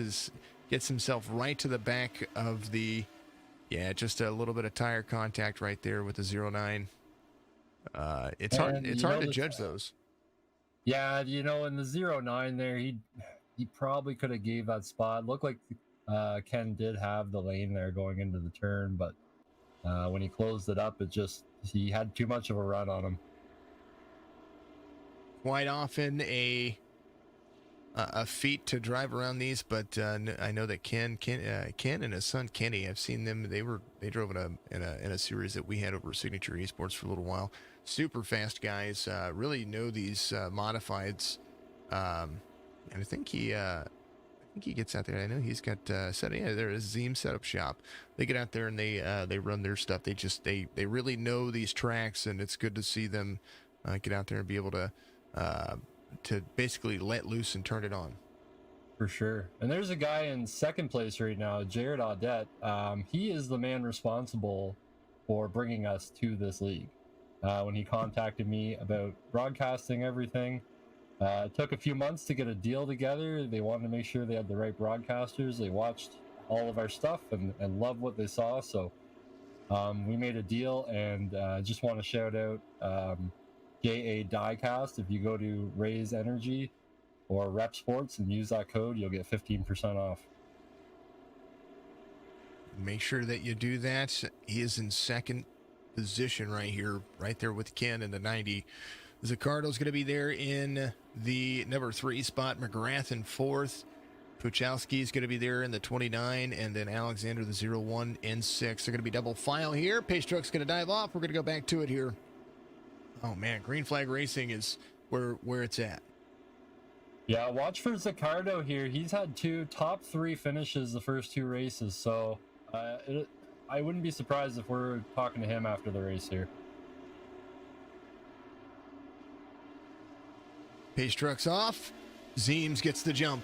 himself right to the back of the. Yeah, just a little bit of tire contact right there with the 09. It's hard to judge those. Yeah, in the 09 there, he probably could have gave that spot. Looked like Ken did have the lane there going into the turn, but when he closed it up, he had too much of a run on him. Quite often a feat to drive around these, but I know that Ken and his son Kenny, I've seen them. They drove in a series that we had over Signature Esports for a little while. Super fast guys, really know these modifieds, and I think he gets out there. I know he's got there is Zeem Setup Shop. They get out there and they run their stuff. They really know these tracks, and it's good to see them get out there and be able to basically let loose and turn it on. For sure. And there's a guy in second place right now, Jared Audette. He is the man responsible for bringing us to this league. When he contacted me about broadcasting everything, it took a few months to get a deal together. They wanted to make sure they had the right broadcasters. They watched all of our stuff and loved what they saw. So we made a deal, and just want to shout out JA Diecast. If you go to Raise Energy or Rep Sports and use that code, you'll get 15% off. Make sure that you do that. He is in second position right here, right there with Ken in the 90. Zaccardo's going to be there in the number 3 spot. McGrath in 4th. Puchalski's going to be there in the 29, and then Alexander the 01 in 6. They're going to be double file here. Pace Truck's going to dive off. We're going to go back to it here. Oh man, Green Flag Racing is where it's at. Yeah, watch for Zaccardo here. He's had 2 top 3 finishes the first 2 races, so I wouldn't be surprised if we're talking to him after the race here. Pace Truck's off. Zeems gets the jump.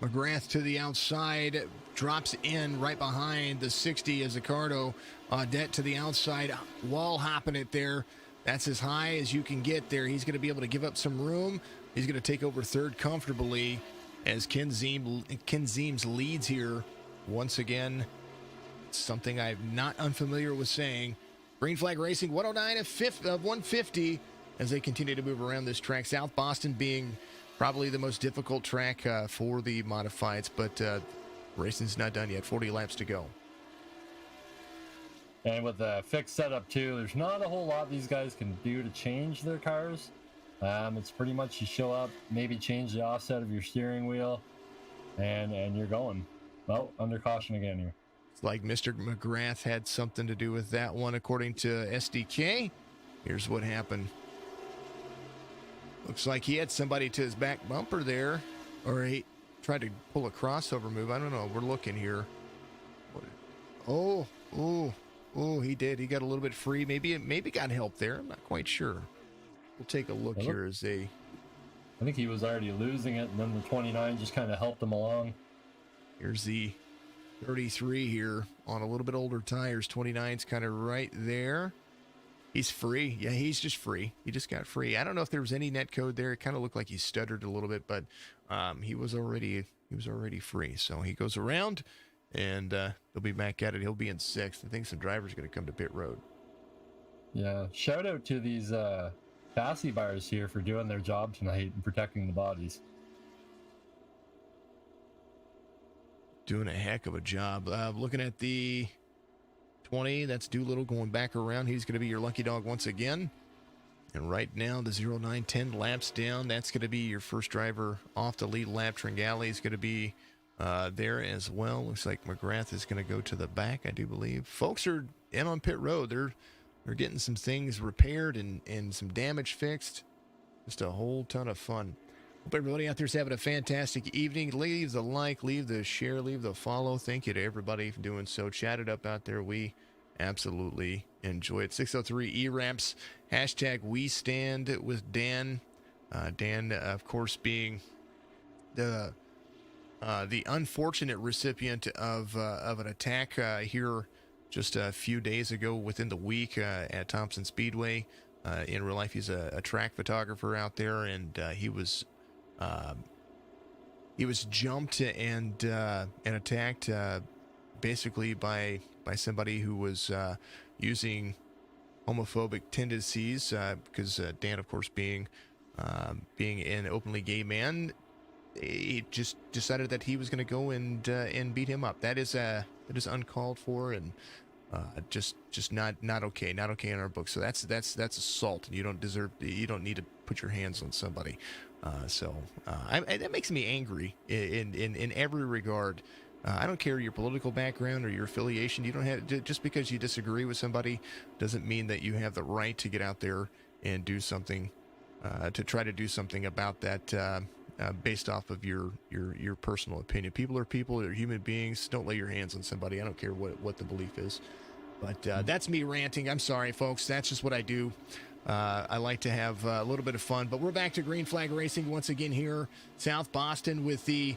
McGrath to the outside, drops in right behind the 60 as Zaccardo. Audette to the outside, wall hopping it there. That's as high as you can get there. He's going to be able to give up some room. He's going to take over third comfortably as Ken Zeems leads here once again. It's something I'm not unfamiliar with saying. Green Flag Racing 109 of 150 as they continue to move around this track. South Boston being probably the most difficult track for the modifieds, but racing's not done yet. 40 laps to go. And with the fixed setup too, there's not a whole lot these guys can do to change their cars. It's pretty much you show up, maybe change the offset of your steering wheel, and you're going. Well, under caution again here. It's like Mr. McGrath had something to do with that one, according to SDK. Here's what happened. Looks like he had somebody to his back bumper there, or he tried to pull a crossover move. I don't know. We're looking here. Oh, he did. He got a little bit free. Maybe got help there. I'm not quite sure. We'll take a look here as they... I think he was already losing it, and then the 29 just kind of helped him along. Here's the 33 here on a little bit older tires. 29's kind of right there. He's free. Yeah, he's just free. He just got free. I don't know if there was any net code there. It kind of looked like he stuttered a little bit, but he was already free. So he goes around, and he'll be back at it. He'll be in sixth. I think some drivers are going to come to pit road. Yeah, shout out to these chassis buyers here for doing their job tonight and protecting the bodies. Doing a heck of a job. Looking at the 20, that's Doolittle going back around. He's going to be your lucky dog once again. And right now, the 0910 laps down. That's going to be your first driver off the lead lap. Tringali is going to be there as well. Looks like McGrath is going to go to the back, I do believe. Folks are in on pit road. They're getting some things repaired and some damage fixed. Just a whole ton of fun. Hope everybody out there's having a fantastic evening. Leave the like, leave the share, leave the follow. Thank you to everybody for doing so. Chat it up out there. We absolutely enjoy it. 603 eRamps. Hashtag we stand with Dan. Dan, of course, being the unfortunate recipient of an attack here just a few days ago within the week at Thompson Speedway. In real life, he's a track photographer out there, and he was jumped and attacked basically by somebody who was using homophobic tendencies because Dan, of course, being an openly gay man, he just decided that he was going to go and beat him up. That is uncalled for and just not okay in our book. So that's assault, and you don't need to put your hands on somebody. That makes me angry in every regard. I don't care your political background or your affiliation. You don't have, just because you disagree with somebody doesn't mean that you have the right to get out there and do something to try to do something about that based off of your personal opinion. People are people. They're human beings. Don't lay your hands on somebody. I don't care what the belief is. But that's me ranting. I'm sorry, folks. That's just what I do. I like to have a little bit of fun. But we're back to Green Flag Racing once again here. South Boston with the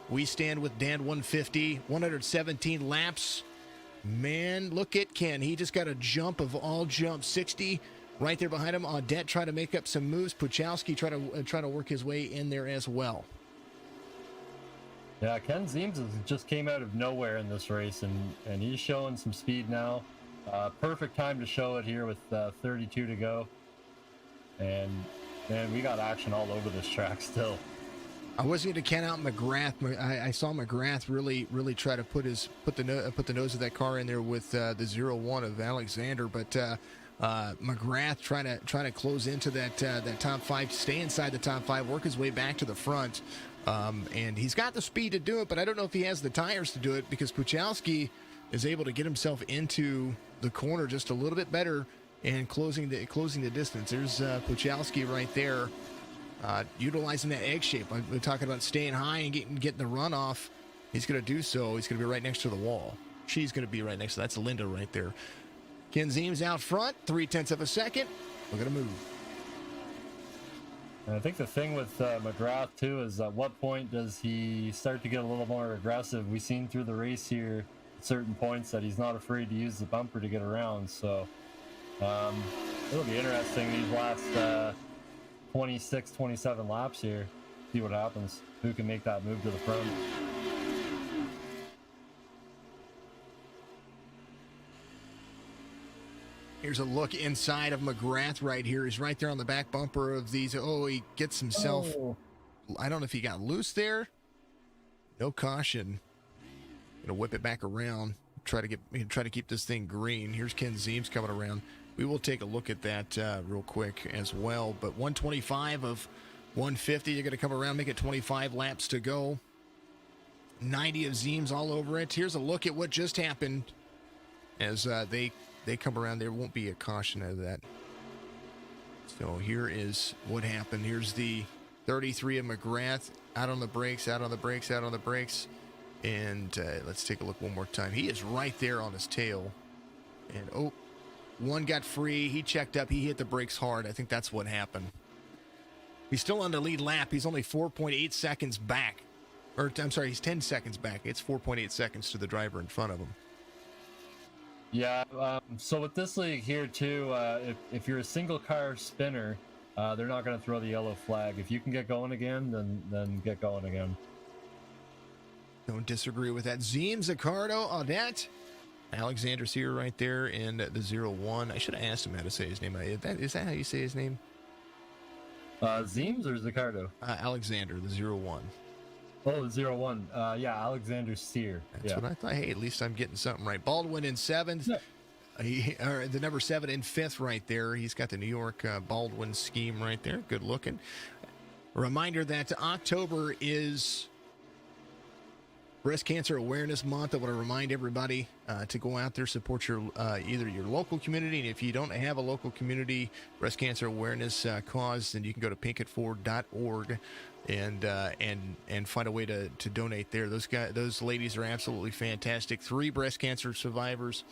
We Stand with Dan 150. 117 laps. Man, look at Ken. He just got a jump of all jumps. 60 right there behind him. Audette trying to make up some moves. Puchalski try to work his way in there as well. Yeah, Ken Zeems just came out of nowhere in this race, and he's showing some speed now. Perfect time to show it here with 32 to go. And, man, we got action all over this track still. I wasn't going to count out McGrath. I saw McGrath really try to put the nose of that car in there with the 0-1 of Alexander, but McGrath trying to close into that top five, stay inside the top five, work his way back to the front. And he's got the speed to do it, but I don't know if he has the tires to do it because Puchalski is able to get himself into the corner just a little bit better and closing the distance. There's Puchalski right there, utilizing that egg shape. We're talking about staying high and getting the runoff. He's going to do so. He's going to be right next to the wall. She's going to be right next to that's Linda right there. Ken Zeems out front, 0.3 of a second. Look at him move. And I think the thing with McGrath, too, is at what point does he start to get a little more aggressive? We've seen through the race here at certain points that he's not afraid to use the bumper to get around. So it'll be interesting these last 26, 27 laps here. See what happens. Who can make that move to the front? Here's a look inside of McGrath right here. He's right there on the back bumper of these. Oh, he gets himself. Oh. I don't know if he got loose there. No caution. Gonna whip it back around. Try to keep this thing green. Here's Ken Zeems coming around. We will take a look at that real quick as well. But 125 of 150. You're gonna come around, make it 25 laps to go. 90 of Zeems all over it. Here's a look at what just happened as they come around. There won't be a caution out of that. So here is what happened. Here's the 33 of McGrath out on the brakes, out on the brakes, out on the brakes. And let's take a look one more time. He is right there on his tail. And, oh, one got free. He checked up. He hit the brakes hard. I think that's what happened. He's still on the lead lap. He's only 4.8 seconds back. Or, I'm sorry, he's 10 seconds back. It's 4.8 seconds to the driver in front of him. Yeah, so with this league here, too, if you're a single car spinner, they're not going to throw the yellow flag. If you can get going again, then get going again. Don't disagree with that. Zeems, Accardo, Audette. Alexander's here right there in the 0-1. I should have asked him how to say his name. Is that how you say his name? Zeems or Zaccardo? Alexander, the 0-1. Oh, 0-1. Yeah, Alexander Sear. That's what I thought. Hey, at least I'm getting something right. Baldwin in 7th. Yeah. The number 7 in 5th right there. He's got the New York Baldwin scheme right there. Good looking. A reminder that October is Breast Cancer Awareness Month. I want to remind everybody to go out there, support your either your local community, and if you don't have a local community breast cancer awareness cause, then you can go to pinketfor.org and find a way to donate there. Those ladies are absolutely fantastic. 3 breast cancer survivors,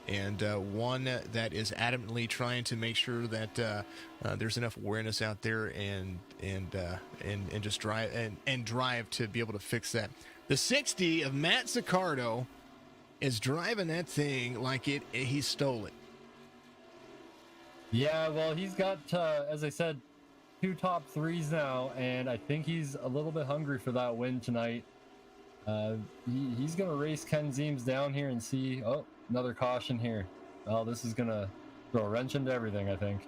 and one that is adamantly trying to make sure that there's enough awareness out there and just drive to be able to fix that. The 60 of Matt Zaccardo is driving that thing like he stole it. Yeah, well, he's got, as I said, 2 top 3s now, and I think he's a little bit hungry for that win tonight. He's going to race Ken Zeems down here and see, oh, another caution here. Oh, this is going to throw a wrench into everything, I think.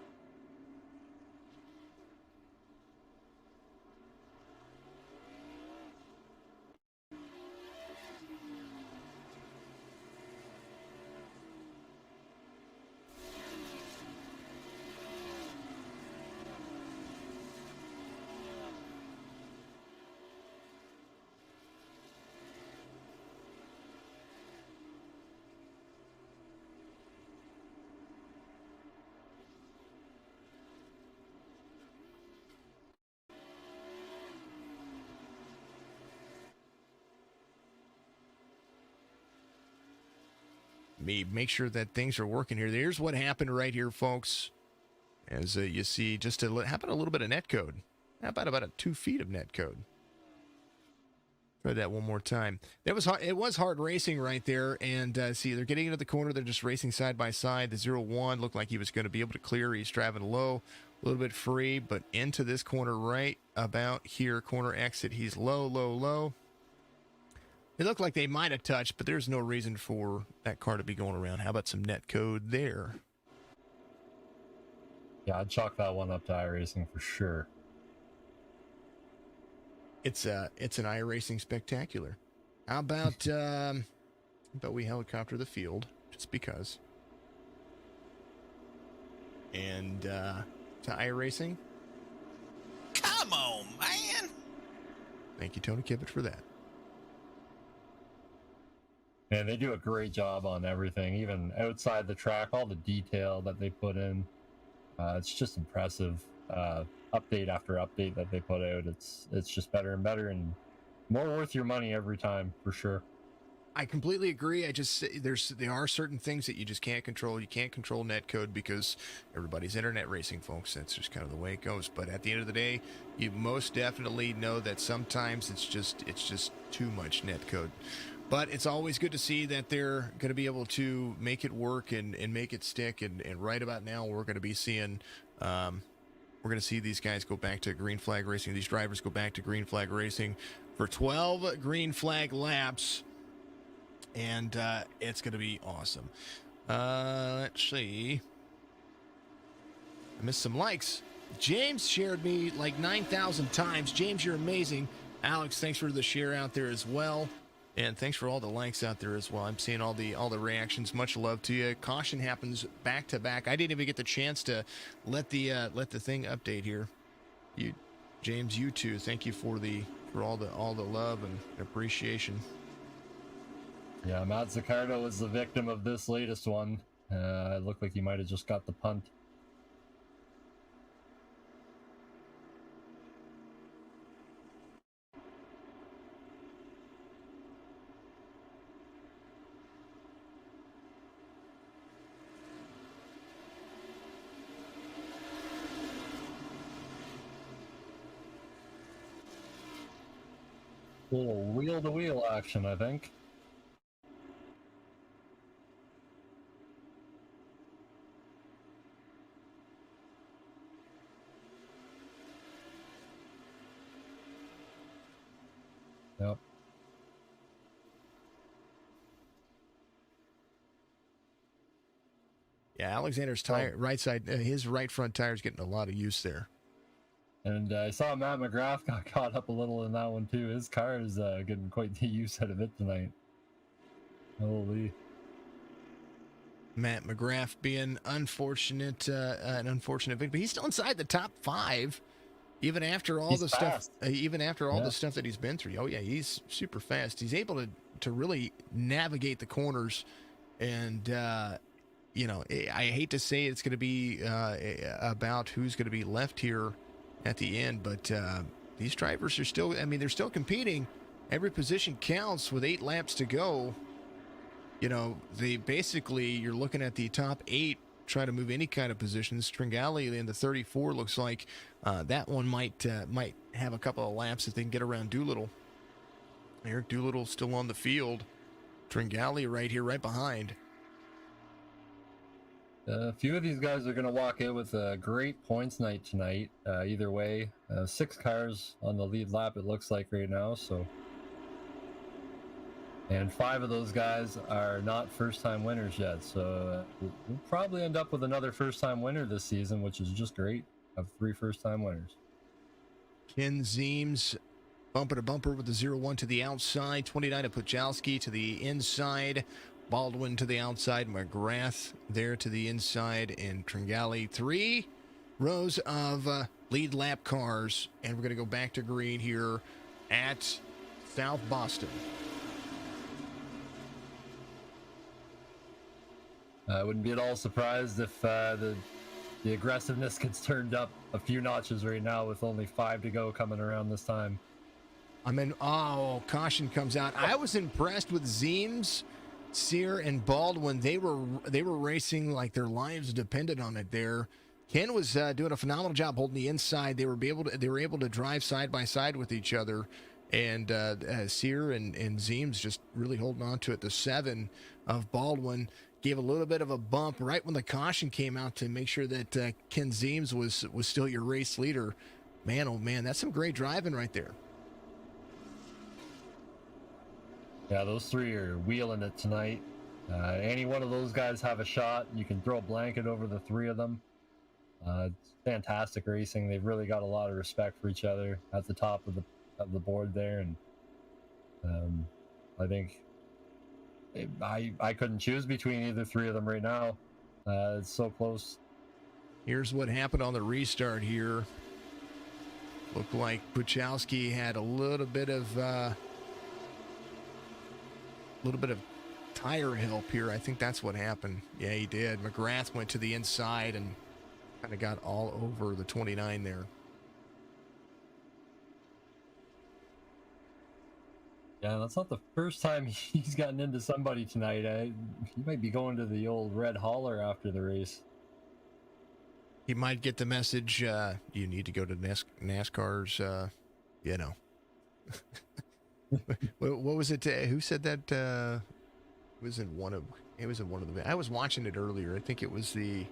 Make sure that things are working here. Here's what happened right here, folks. As you see, how about a little bit of net code? How about 2 feet of net code? Try that one more time. It was hard racing right there. And see, they're getting into the corner. They're just racing side by side. The 0-1 looked like he was going to be able to clear. He's driving low, a little bit free, but into this corner right about here, corner exit. He's low, low, low. It looked like they might have touched, but there's no reason for that car to be going around. How about some net code there? Yeah, I'd chalk that one up to iRacing for sure. It's an iRacing spectacular. How about we helicopter the field just because? And to iRacing. Come on, man. Thank you, Tony Kibbett, for that. And they do a great job on everything, even outside the track, all the detail that they put in. It's just impressive. Update after update that they put out. It's just better and better and more worth your money every time, for sure. I completely agree. There are certain things that you just can't control. You can't control netcode because everybody's internet racing, folks. That's just kind of the way it goes. But at the end of the day, you most definitely know that sometimes it's just too much netcode. But it's always good to see that they're going to be able to make it work and make it stick. And right about now, we're going to be seeing these guys go back to green flag racing. These drivers go back to green flag racing for 12 green flag laps. And it's going to be awesome. Let's see. I missed some likes. James shared me like 9,000 times. James, you're amazing. Alex, thanks for the share out there as well. And thanks for all the likes out there as well. I'm seeing all the reactions. Much love to you. Caution happens back to back. I didn't even get the chance to let the thing update here. You, James, you too. Thank you for all the love and appreciation. Yeah, Matt Zaccardo was the victim of this latest one. It looked like he might have just got the punt. A little wheel-to-wheel action, I think. Yep. Yeah, Alexander's tire, right side, his right front tire is getting a lot of use there. And I saw Matt McGrath got caught up a little in that one too. His car is getting quite the use out of it tonight. Holy. Matt McGrath being an unfortunate victim, but he's still inside the top 5, even after all the stuff. Even after all the stuff that he's been through. Oh yeah, he's super fast. He's able to really navigate the corners, and you know, I hate to say it's going to be about who's going to be left here at the end, but these drivers are still. I mean, they're still competing. Every position counts with 8 laps to go. You know, you're looking at the top 8 try to move any kind of positions. Tringali in the 34 looks like that one might have a couple of laps if they can get around Doolittle. Eric Doolittle still on the field. Tringali right here, right behind. A few of these guys are going to walk out with a great points night tonight. Either way, 6 cars on the lead lap it looks like right now. And 5 of those guys are not first-time winners yet, so we'll probably end up with another first-time winner this season, which is just great. Have 3 first-time winners. Ken Zeems, bumper to bumper with the 0-1 to the outside. 29 to Puchalski to the inside. Baldwin to the outside. McGrath there to the inside. And Tringali. 3 rows of lead lap cars. And we're going to go back to green here at South Boston. I wouldn't be at all surprised if the aggressiveness gets turned up a few notches right now with only 5 to go coming around this time. Caution comes out. I was impressed with Zeems, Sear, and Baldwin. They were racing like their lives depended on it there. Ken was doing a phenomenal job holding the inside. They were able to drive side by side with each other. And Sear and Zeems just really holding on to it. The 7 of Baldwin gave a little bit of a bump right when the caution came out to make sure that Ken Zeems was still your race leader. Man, oh man, that's some great driving right there. Yeah, those 3 are wheeling it tonight. Any one of those guys have a shot. You can throw a blanket over the 3 of them. It's fantastic racing. They've really got a lot of respect for each other at the top of the board there, and I think I couldn't choose between either 3 of them right now. It's so close. Here's what happened on the restart here. Looked like Puchalski had a little bit of tire help here. I think that's what happened. Yeah, he did. McGrath went to the inside and kind of got all over the 29 there. Yeah, that's not the first time he's gotten into somebody tonight. He might be going to the old red holler after the race. He might get the message, you need to go to NASCAR's, what was it? Who said that? It was in one of the, I was watching it earlier. I think it was the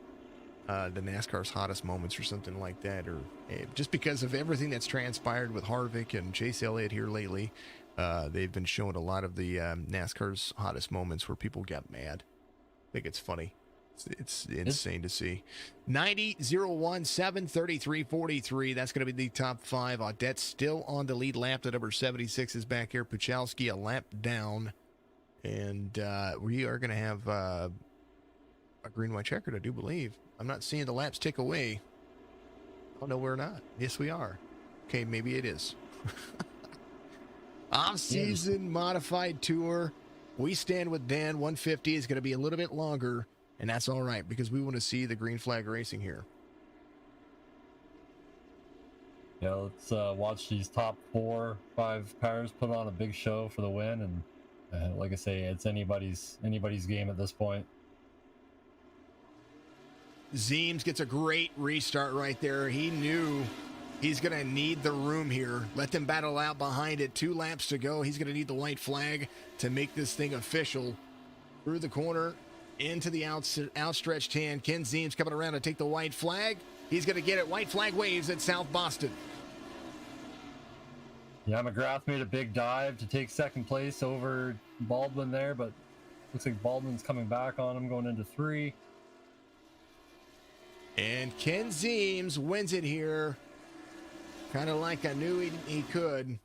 NASCAR's hottest moments or something like that, or just because of everything that's transpired with Harvick and Chase Elliott here lately. They've been showing a lot of the NASCAR's hottest moments where people got mad. I think it's funny. It's insane to see. 90, 01, 7, 33, 43. That's going to be the top 5. Audette still on the lead lap. The number 76 is back here. Puchalski a lap down. And we are going to have a green-white checkered, I do believe. I'm not seeing the laps tick away. Oh, no, we're not. Yes, we are. Okay, maybe it is. Off-season modified tour. We stand with Dan. 150 is going to be a little bit longer, and that's all right because we want to see the green flag racing here. Yeah, let's watch these top 4, 5 cars put on a big show for the win, and like I say, it's anybody's game at this point. Zeems gets a great restart right there. He knew he's going to need the room here. Let them battle out behind it. 2 laps to go. He's going to need the white flag to make this thing official. Through the corner, into the outstretched hand. Ken Zeems coming around to take the white flag. He's going to get it. White flag waves at South Boston. Yeah, McGrath made a big dive to take second place over Baldwin there, but looks like Baldwin's coming back on him going into 3. And Ken Zeems wins it here. Kind of like I knew he could.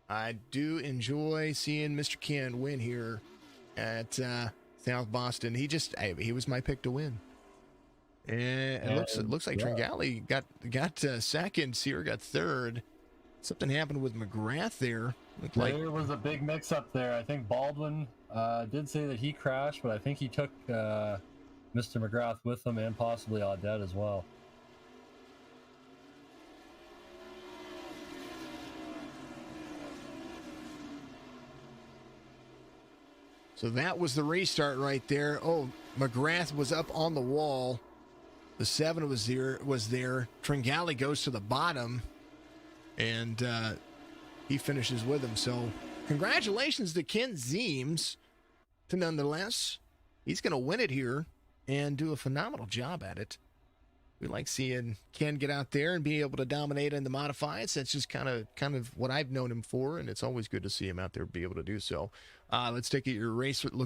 I do enjoy seeing Mr. Ken win here at South Boston. He was my pick to win. And it looks like Tringali got second. Sear got third. Something happened with McGrath there. There was a big mix-up there. I think Baldwin did say that he crashed, but I think he took Mr. McGrath with him and possibly Audette as well. So that was the restart right there. Oh, McGrath was up on the wall. The 7 was there. Tringali goes to the bottom, and he finishes with him. So congratulations to Ken Zeems. To nonetheless, he's going to win it here and do a phenomenal job at it. We like seeing Ken get out there and be able to dominate in the modifieds. That's just kind of what I've known him for, and it's always good to see him out there be able to do so. Let's look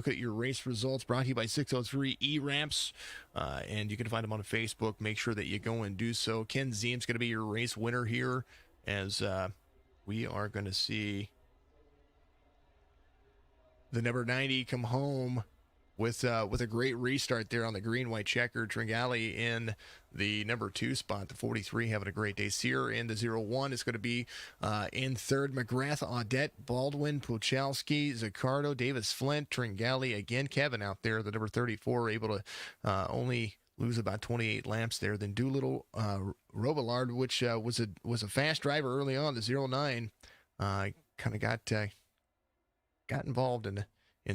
at your race results brought to you by 603 eRamps, and you can find them on Facebook. Make sure that you go and do so. Ken Zeem's going to be your race winner here, as we are going to see the number 90 come home with a great restart there on the green-white checker. Tringali in the number 2 spot, the 43, having a great day. Sear in the 01 is going to be in third. McGrath, Audette, Baldwin, Puchalski, Zaccardo, Davis Flint, Tringali, again, Kevin out there, the number 34, able to only lose about 28 laps there. Then Doolittle, Robillard, which was a fast driver early on, the 09, kind of got involved in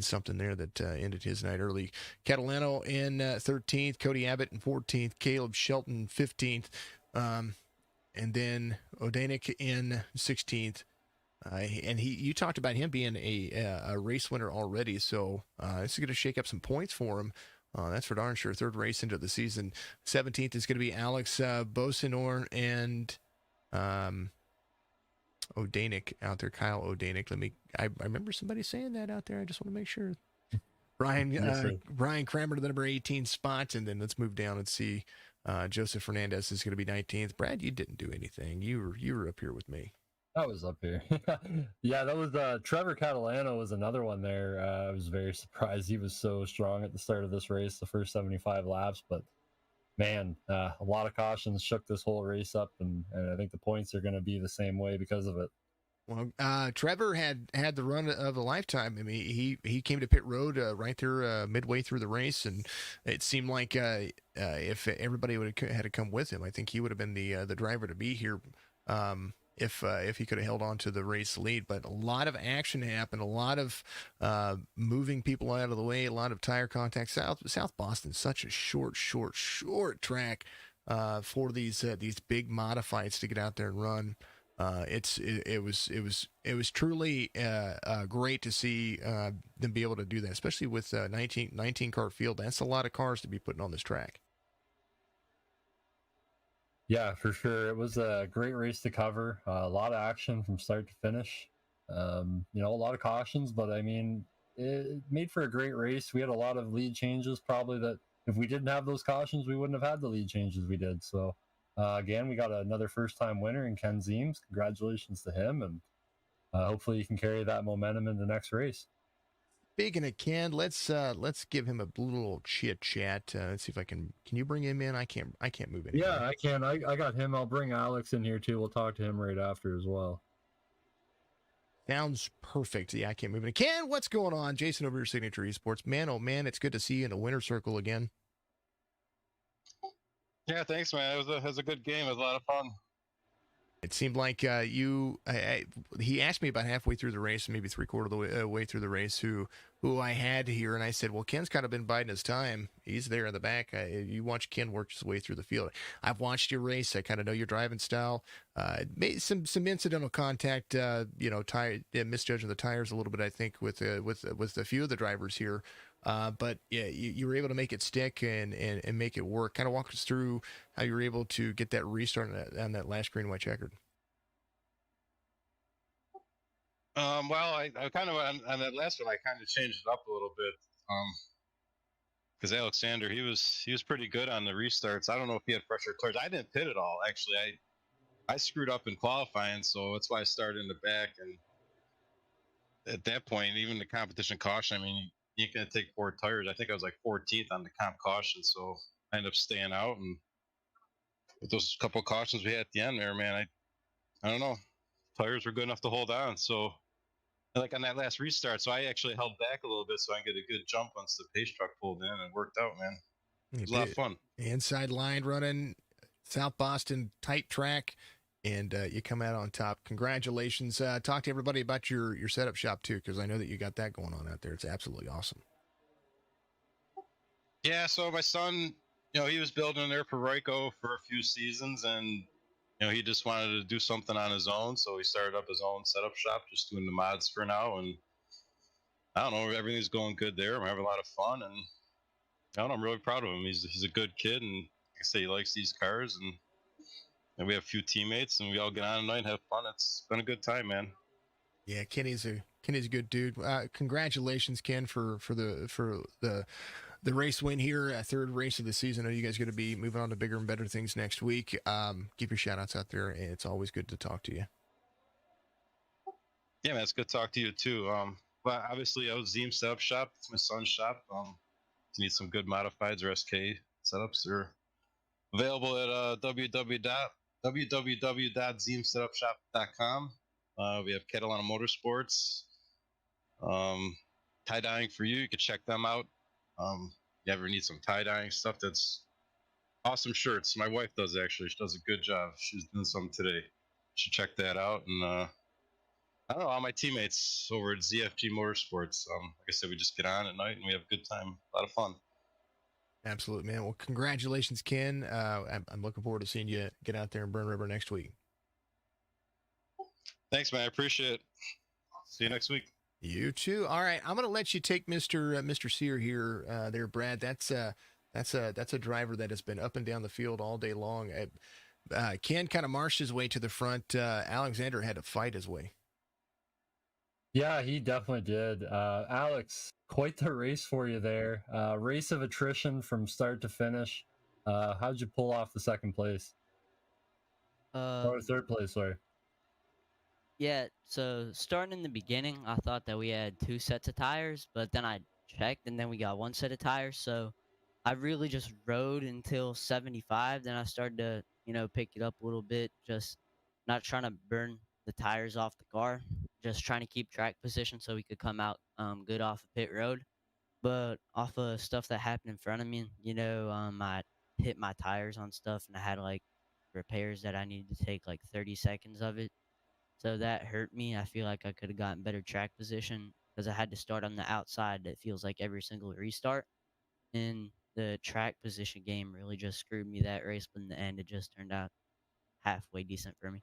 something there that ended his night early. Catalano in 13th, Cody Abbott in 14th, Caleb Shelton 15th, and then Odanik in 16th. And you talked about him being a race winner already, so this is going to shake up some points for him. That's for darn sure. 3rd race into the season. 17th is going to be Alex Bosinor and Odanik out there, Kyle Odanik. I remember somebody saying that out there. I just want to make sure. Brian Kramer to the number 18 spot, and then let's move down and see Joseph Fernandez is going to be 19th. Brad, you didn't do anything. You were up here with me. I was up here. Yeah, that was Trevor Catalano was another one there. I was very surprised. He was so strong at the start of this race, the first 75 laps, but man, a lot of cautions shook this whole race up, and I think the points are going to be the same way because of it. Well, Trevor had the run of a lifetime. I mean, he came to pit road right there midway through the race, and it seemed like if everybody would have had to come with him, I think he would have been the driver to be here if he could have held on to the race lead. But a lot of action happened, a lot of moving people out of the way, a lot of tire contact. South Boston's such a short track for these big modifieds to get out there and run. It was truly great to see them be able to do that, especially with 19 car field. That's a lot of cars to be putting on this track. Yeah, for sure. It was a great race to cover. A lot of action from start to finish. A lot of cautions, but I mean, it made for a great race. We had a lot of lead changes probably that if we didn't have those cautions, we wouldn't have had the lead changes we did. So again, we got another first-time winner in Ken Zeems. Congratulations to him, and hopefully he can carry that momentum in the next race. Speaking of Ken, let's give him a little chit chat. Let's see if I can. Can you bring him in? I can't move anybody. Yeah, I can. I got him. I'll bring Alex in here too. We'll talk to him right after as well. Sounds perfect. Yeah, I can't move it. Ken, what's going on? Jason over your Signature Esports. Man, oh man, it's good to see you in the winner's circle again. Yeah, thanks, man. It was a good game. It was a lot of fun. It seemed like he asked me about halfway through the race, maybe three-quarter of the way through the race, who I had here, and I said, well, Ken's kind of been biding his time. He's there in the back. You watch Ken work his way through the field. I've watched you race. I kind of know your driving style. Made some incidental contact, misjudging the tires a little bit, I think, with a few of the drivers here. But yeah, you were able to make it stick and make it work. Kind of walk us through how you were able to get that restart on that last green white checkered. Well, I kind of on that last one, I kind of changed it up a little bit. Because Alexander, he was pretty good on the restarts. I don't know if he had fresher tires. I didn't pit at all, actually. I screwed up in qualifying, so that's why I started in the back. And at that point, even the competition caution, I mean, you ain't gonna take 4 tires. I think I was like 14th on the comp caution, so I ended up staying out. And with those couple of cautions we had at the end there, man, I don't know, tires were good enough to hold on. So like on that last restart, so I actually held back a little bit so I can get a good jump once the pace truck pulled in, and it worked out, man. It was a lot of fun. Inside line running, South Boston tight track, and you come out on top. Congratulations. Talk to everybody about your setup shop too, because I know that you got that going on out there. It's absolutely awesome. Yeah, so my son, he was building there for Royco for a few seasons, and he just wanted to do something on his own, so he started up his own setup shop, just doing the mods for now. And I don't know, everything's going good there. I'm having a lot of fun, and I don't know, I'm really proud of him. He's a good kid, and like I say, he likes these cars, and we have a few teammates, and we all get on tonight and have fun. It's been a good time, man. Yeah, Kenny's a good dude. Congratulations, Ken, for the race win here, third race of the season. I know you guys are going to be moving on to bigger and better things next week. Keep your shout outs out there. It's always good to talk to you. Yeah, man, it's good to talk to you too. But obviously, I was Zeem Setup Shop. It's my son's shop. If you need some good modifieds or SK setups, they're available at www.zeemsetupshop.com. We have Catalana Motorsports. Tie dyeing for you. You can check them out. You ever need some tie dyeing stuff? That's awesome shirts. My wife does, actually. She does a good job. She's doing some today. You should check that out. And I don't know, all my teammates over at ZFG Motorsports. Like I said, we just get on at night and we have a good time. A lot of fun. Absolutely, man. Well, congratulations, Ken. I'm looking forward to seeing you get out there in Burn River next week. Thanks, man. I appreciate it. See you next week. You too. All right, I'm going to let you take Mr. Sear here, there, Brad. That's a driver that has been up and down the field all day long. Ken kind of marched his way to the front. Alexander had to fight his way. Yeah, he definitely did. Alex, quite the race for you there. Race of attrition from start to finish. How'd you pull off the second place? Or third place, sorry. Yeah, so starting in the beginning, I thought that we had 2 sets of tires, but then I checked and then we got 1 set of tires. So I really just rode until 75. Then I started to, pick it up a little bit, just not trying to burn the tires off the car, just trying to keep track position so we could come out good off of pit road. But off of stuff that happened in front of me, I hit my tires on stuff and I had like repairs that I needed to take like 30 seconds of it. So that hurt me. I feel like I could have gotten better track position because I had to start on the outside. It feels like every single restart. And the track position game really just screwed me that race. But in the end, it just turned out halfway decent for me.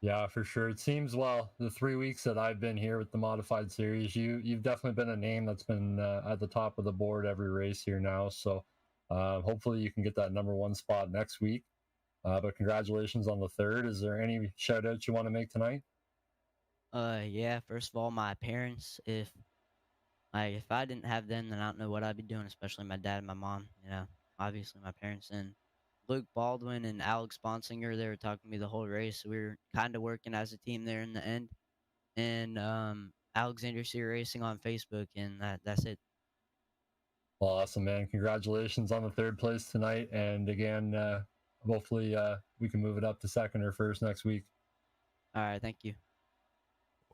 Yeah, for sure. It seems, well, the 3 weeks that I've been here with the modified series, you've definitely been a name that's been at the top of the board every race here now. So hopefully you can get that number 1 spot next week. But congratulations on the third. Is there any shout outs you want to make tonight? Yeah. First of all, my parents, if Like if I didn't have them, then I don't know what I'd be doing. Especially my dad and my mom. You know, obviously my parents and Luke Baldwin and Alex Bonsinger. They were talking to me the whole race. We were kind of working as a team there in the end. And Alexander Sea Racing on Facebook, and that's it. Awesome, man. Congratulations on the third place tonight. And again, hopefully we can move it up to second or first next week. All right, thank you.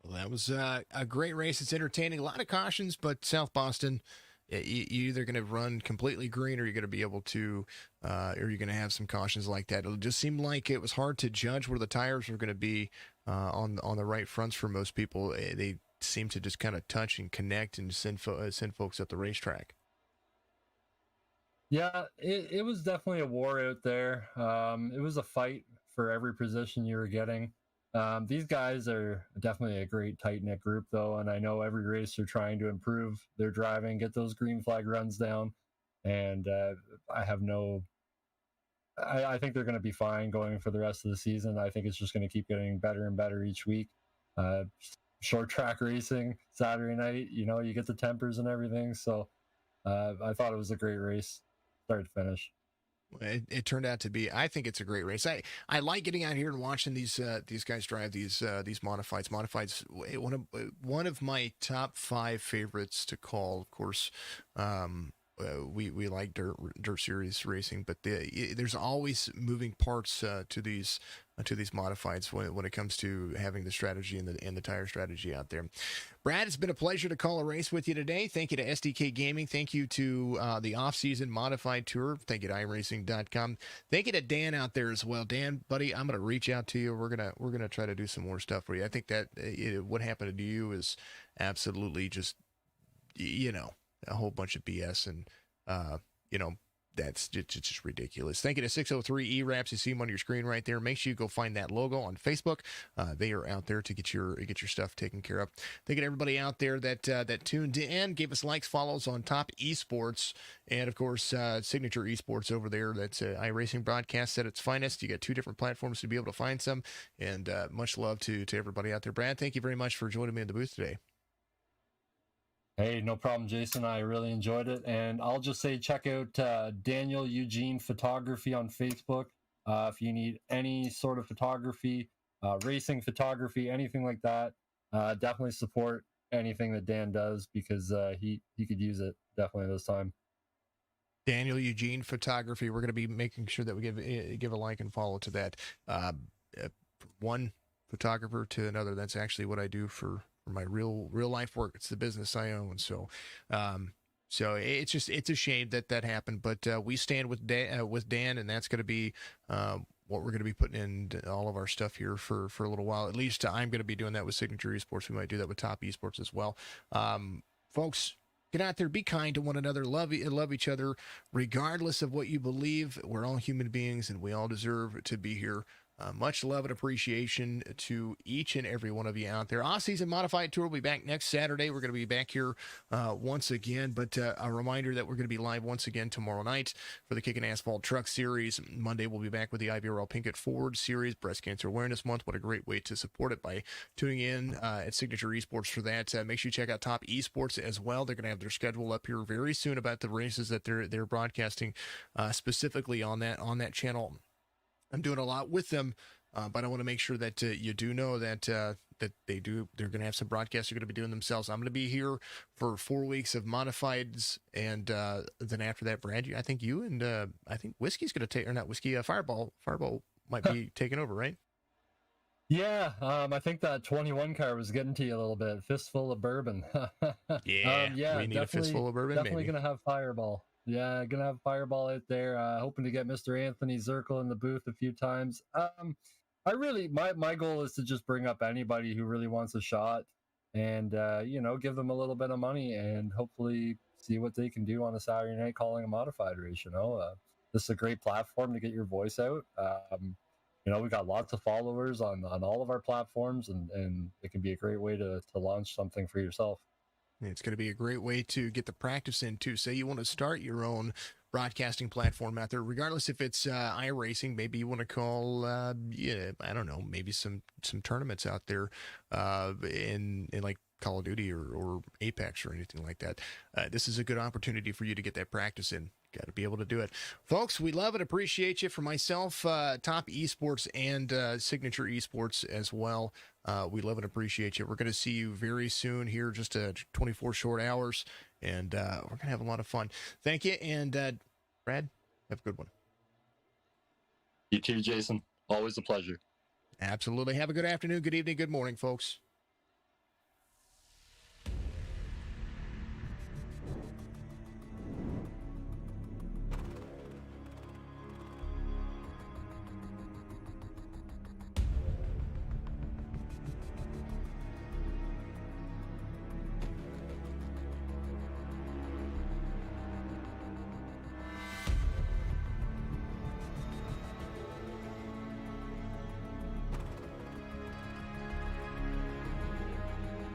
Well, that was a great race. It's entertaining. A lot of cautions, but South Boston, you're either going to run completely green or you're going to be able to, or you're going to have some cautions like that. It just seemed like it was hard to judge where the tires were going to be on the right fronts for most people. They seem to just kind of touch and connect and send folks up the racetrack. Yeah, it was definitely a war out there. It was a fight for every position you were getting. These guys are definitely a great tight knit group, though, and I know every race they're trying to improve their driving, get those green flag runs down, and I think they're going to be fine going for the rest of the season. I think it's just going to keep getting better and better each week. Uh, Short track racing Saturday night, you get the tempers and everything. So I thought it was a great race, start to finish. It turned out to be. I think it's a great race. I like getting out here and watching these guys drive these modifieds. Modifieds, one of my top 5 favorites to call. Of course, we like dirt series racing, but there's always moving parts to these modifieds when it comes to having the strategy and the tire strategy out there. Brad, it's been a pleasure to call a race with you today. Thank you to SDK Gaming. Thank you to the off-season modified tour. Thank you to iRacing.com. Thank you to Dan out there as well. Dan, buddy, I'm gonna reach out to you. We're gonna try to do some more stuff for you. I think that what happened to you is absolutely just a whole bunch of BS, and that's just ridiculous. Thank you to 603 eRaps. You see them on your screen right there. Make sure you go find that logo on Facebook. They are out there to get your stuff taken care of. Thank you to everybody out there that tuned in, gave us likes, follows on Top Esports, and of course Signature Esports over there. That's iRacing broadcast at its finest. You got 2 different platforms to be able to find some, and much love to everybody out there. Brad, thank you very much for joining me in the booth today. Hey, no problem, Jason. I really enjoyed it. And I'll just say check out Daniel Eugene Photography on Facebook. If you need any sort of photography, racing photography, anything like that, definitely support anything that Dan does because he could use it definitely this time. Daniel Eugene Photography. We're going to be making sure that we give a like and follow to that. One photographer to another. That's actually what I do for my real life work. It's the business I own. So it's a shame that happened, but we stand with Dan, and that's going to be what we're going to be putting in all of our stuff here for a little while. At least I'm going to be doing that with Signature Esports. We might do that with Top Esports as well. Folks, get out there, be kind to one another, love each other, regardless of what you believe. We're all human beings, and we all deserve to be here. Much love and appreciation to each and every one of you out there. Off-season Modified Tour will be back next Saturday. We're going to be back here once again, but a reminder that we're going to be live once again tomorrow night for the Kickin' Asphalt Truck Series. Monday, we'll be back with the IBRL Pinkett Ford Series, Breast Cancer Awareness Month. What a great way to support it by tuning in at Signature Esports for that. Make sure you check out Top Esports as well. They're going to have their schedule up here very soon about the races that they're broadcasting specifically on that channel. I'm doing a lot with them, but I want to make sure that you do know that they're going to have some broadcasts they're going to be doing themselves. I'm going to be here for 4 weeks of modifieds, and then after that, Brad, I think you and I think Whiskey's going to take, or not Whiskey, Fireball might be taking over, right? Yeah, I think that 21 car was getting to you a little bit. Fistful of bourbon. Yeah, we need a fistful of bourbon. Definitely going to have Fireball. Yeah, gonna have Fireball out there. Hoping to get Mr. Anthony Zirkle in the booth a few times. My goal is to just bring up anybody who really wants a shot, and give them a little bit of money, and hopefully see what they can do on a Saturday night calling a modified race. This is a great platform to get your voice out. We got lots of followers on all of our platforms, and it can be a great way to launch something for yourself. It's going to be a great way to get the practice in, too. Say you want to start your own broadcasting platform out there, regardless if it's iRacing. Maybe you want to call, I don't know, maybe some tournaments out there in like Call of Duty or Apex or anything like that. This is a good opportunity for you to get that practice in. Got to be able to do it. Folks, we love and appreciate you. For myself, Top Esports and Signature Esports as well, we love and appreciate you. We're going to see you very soon here, just 24 short hours, and we're going to have a lot of fun. Thank you, and Brad, have a good one. You too, Jason. Always a pleasure. Absolutely. Have a good afternoon, good evening, good morning, folks.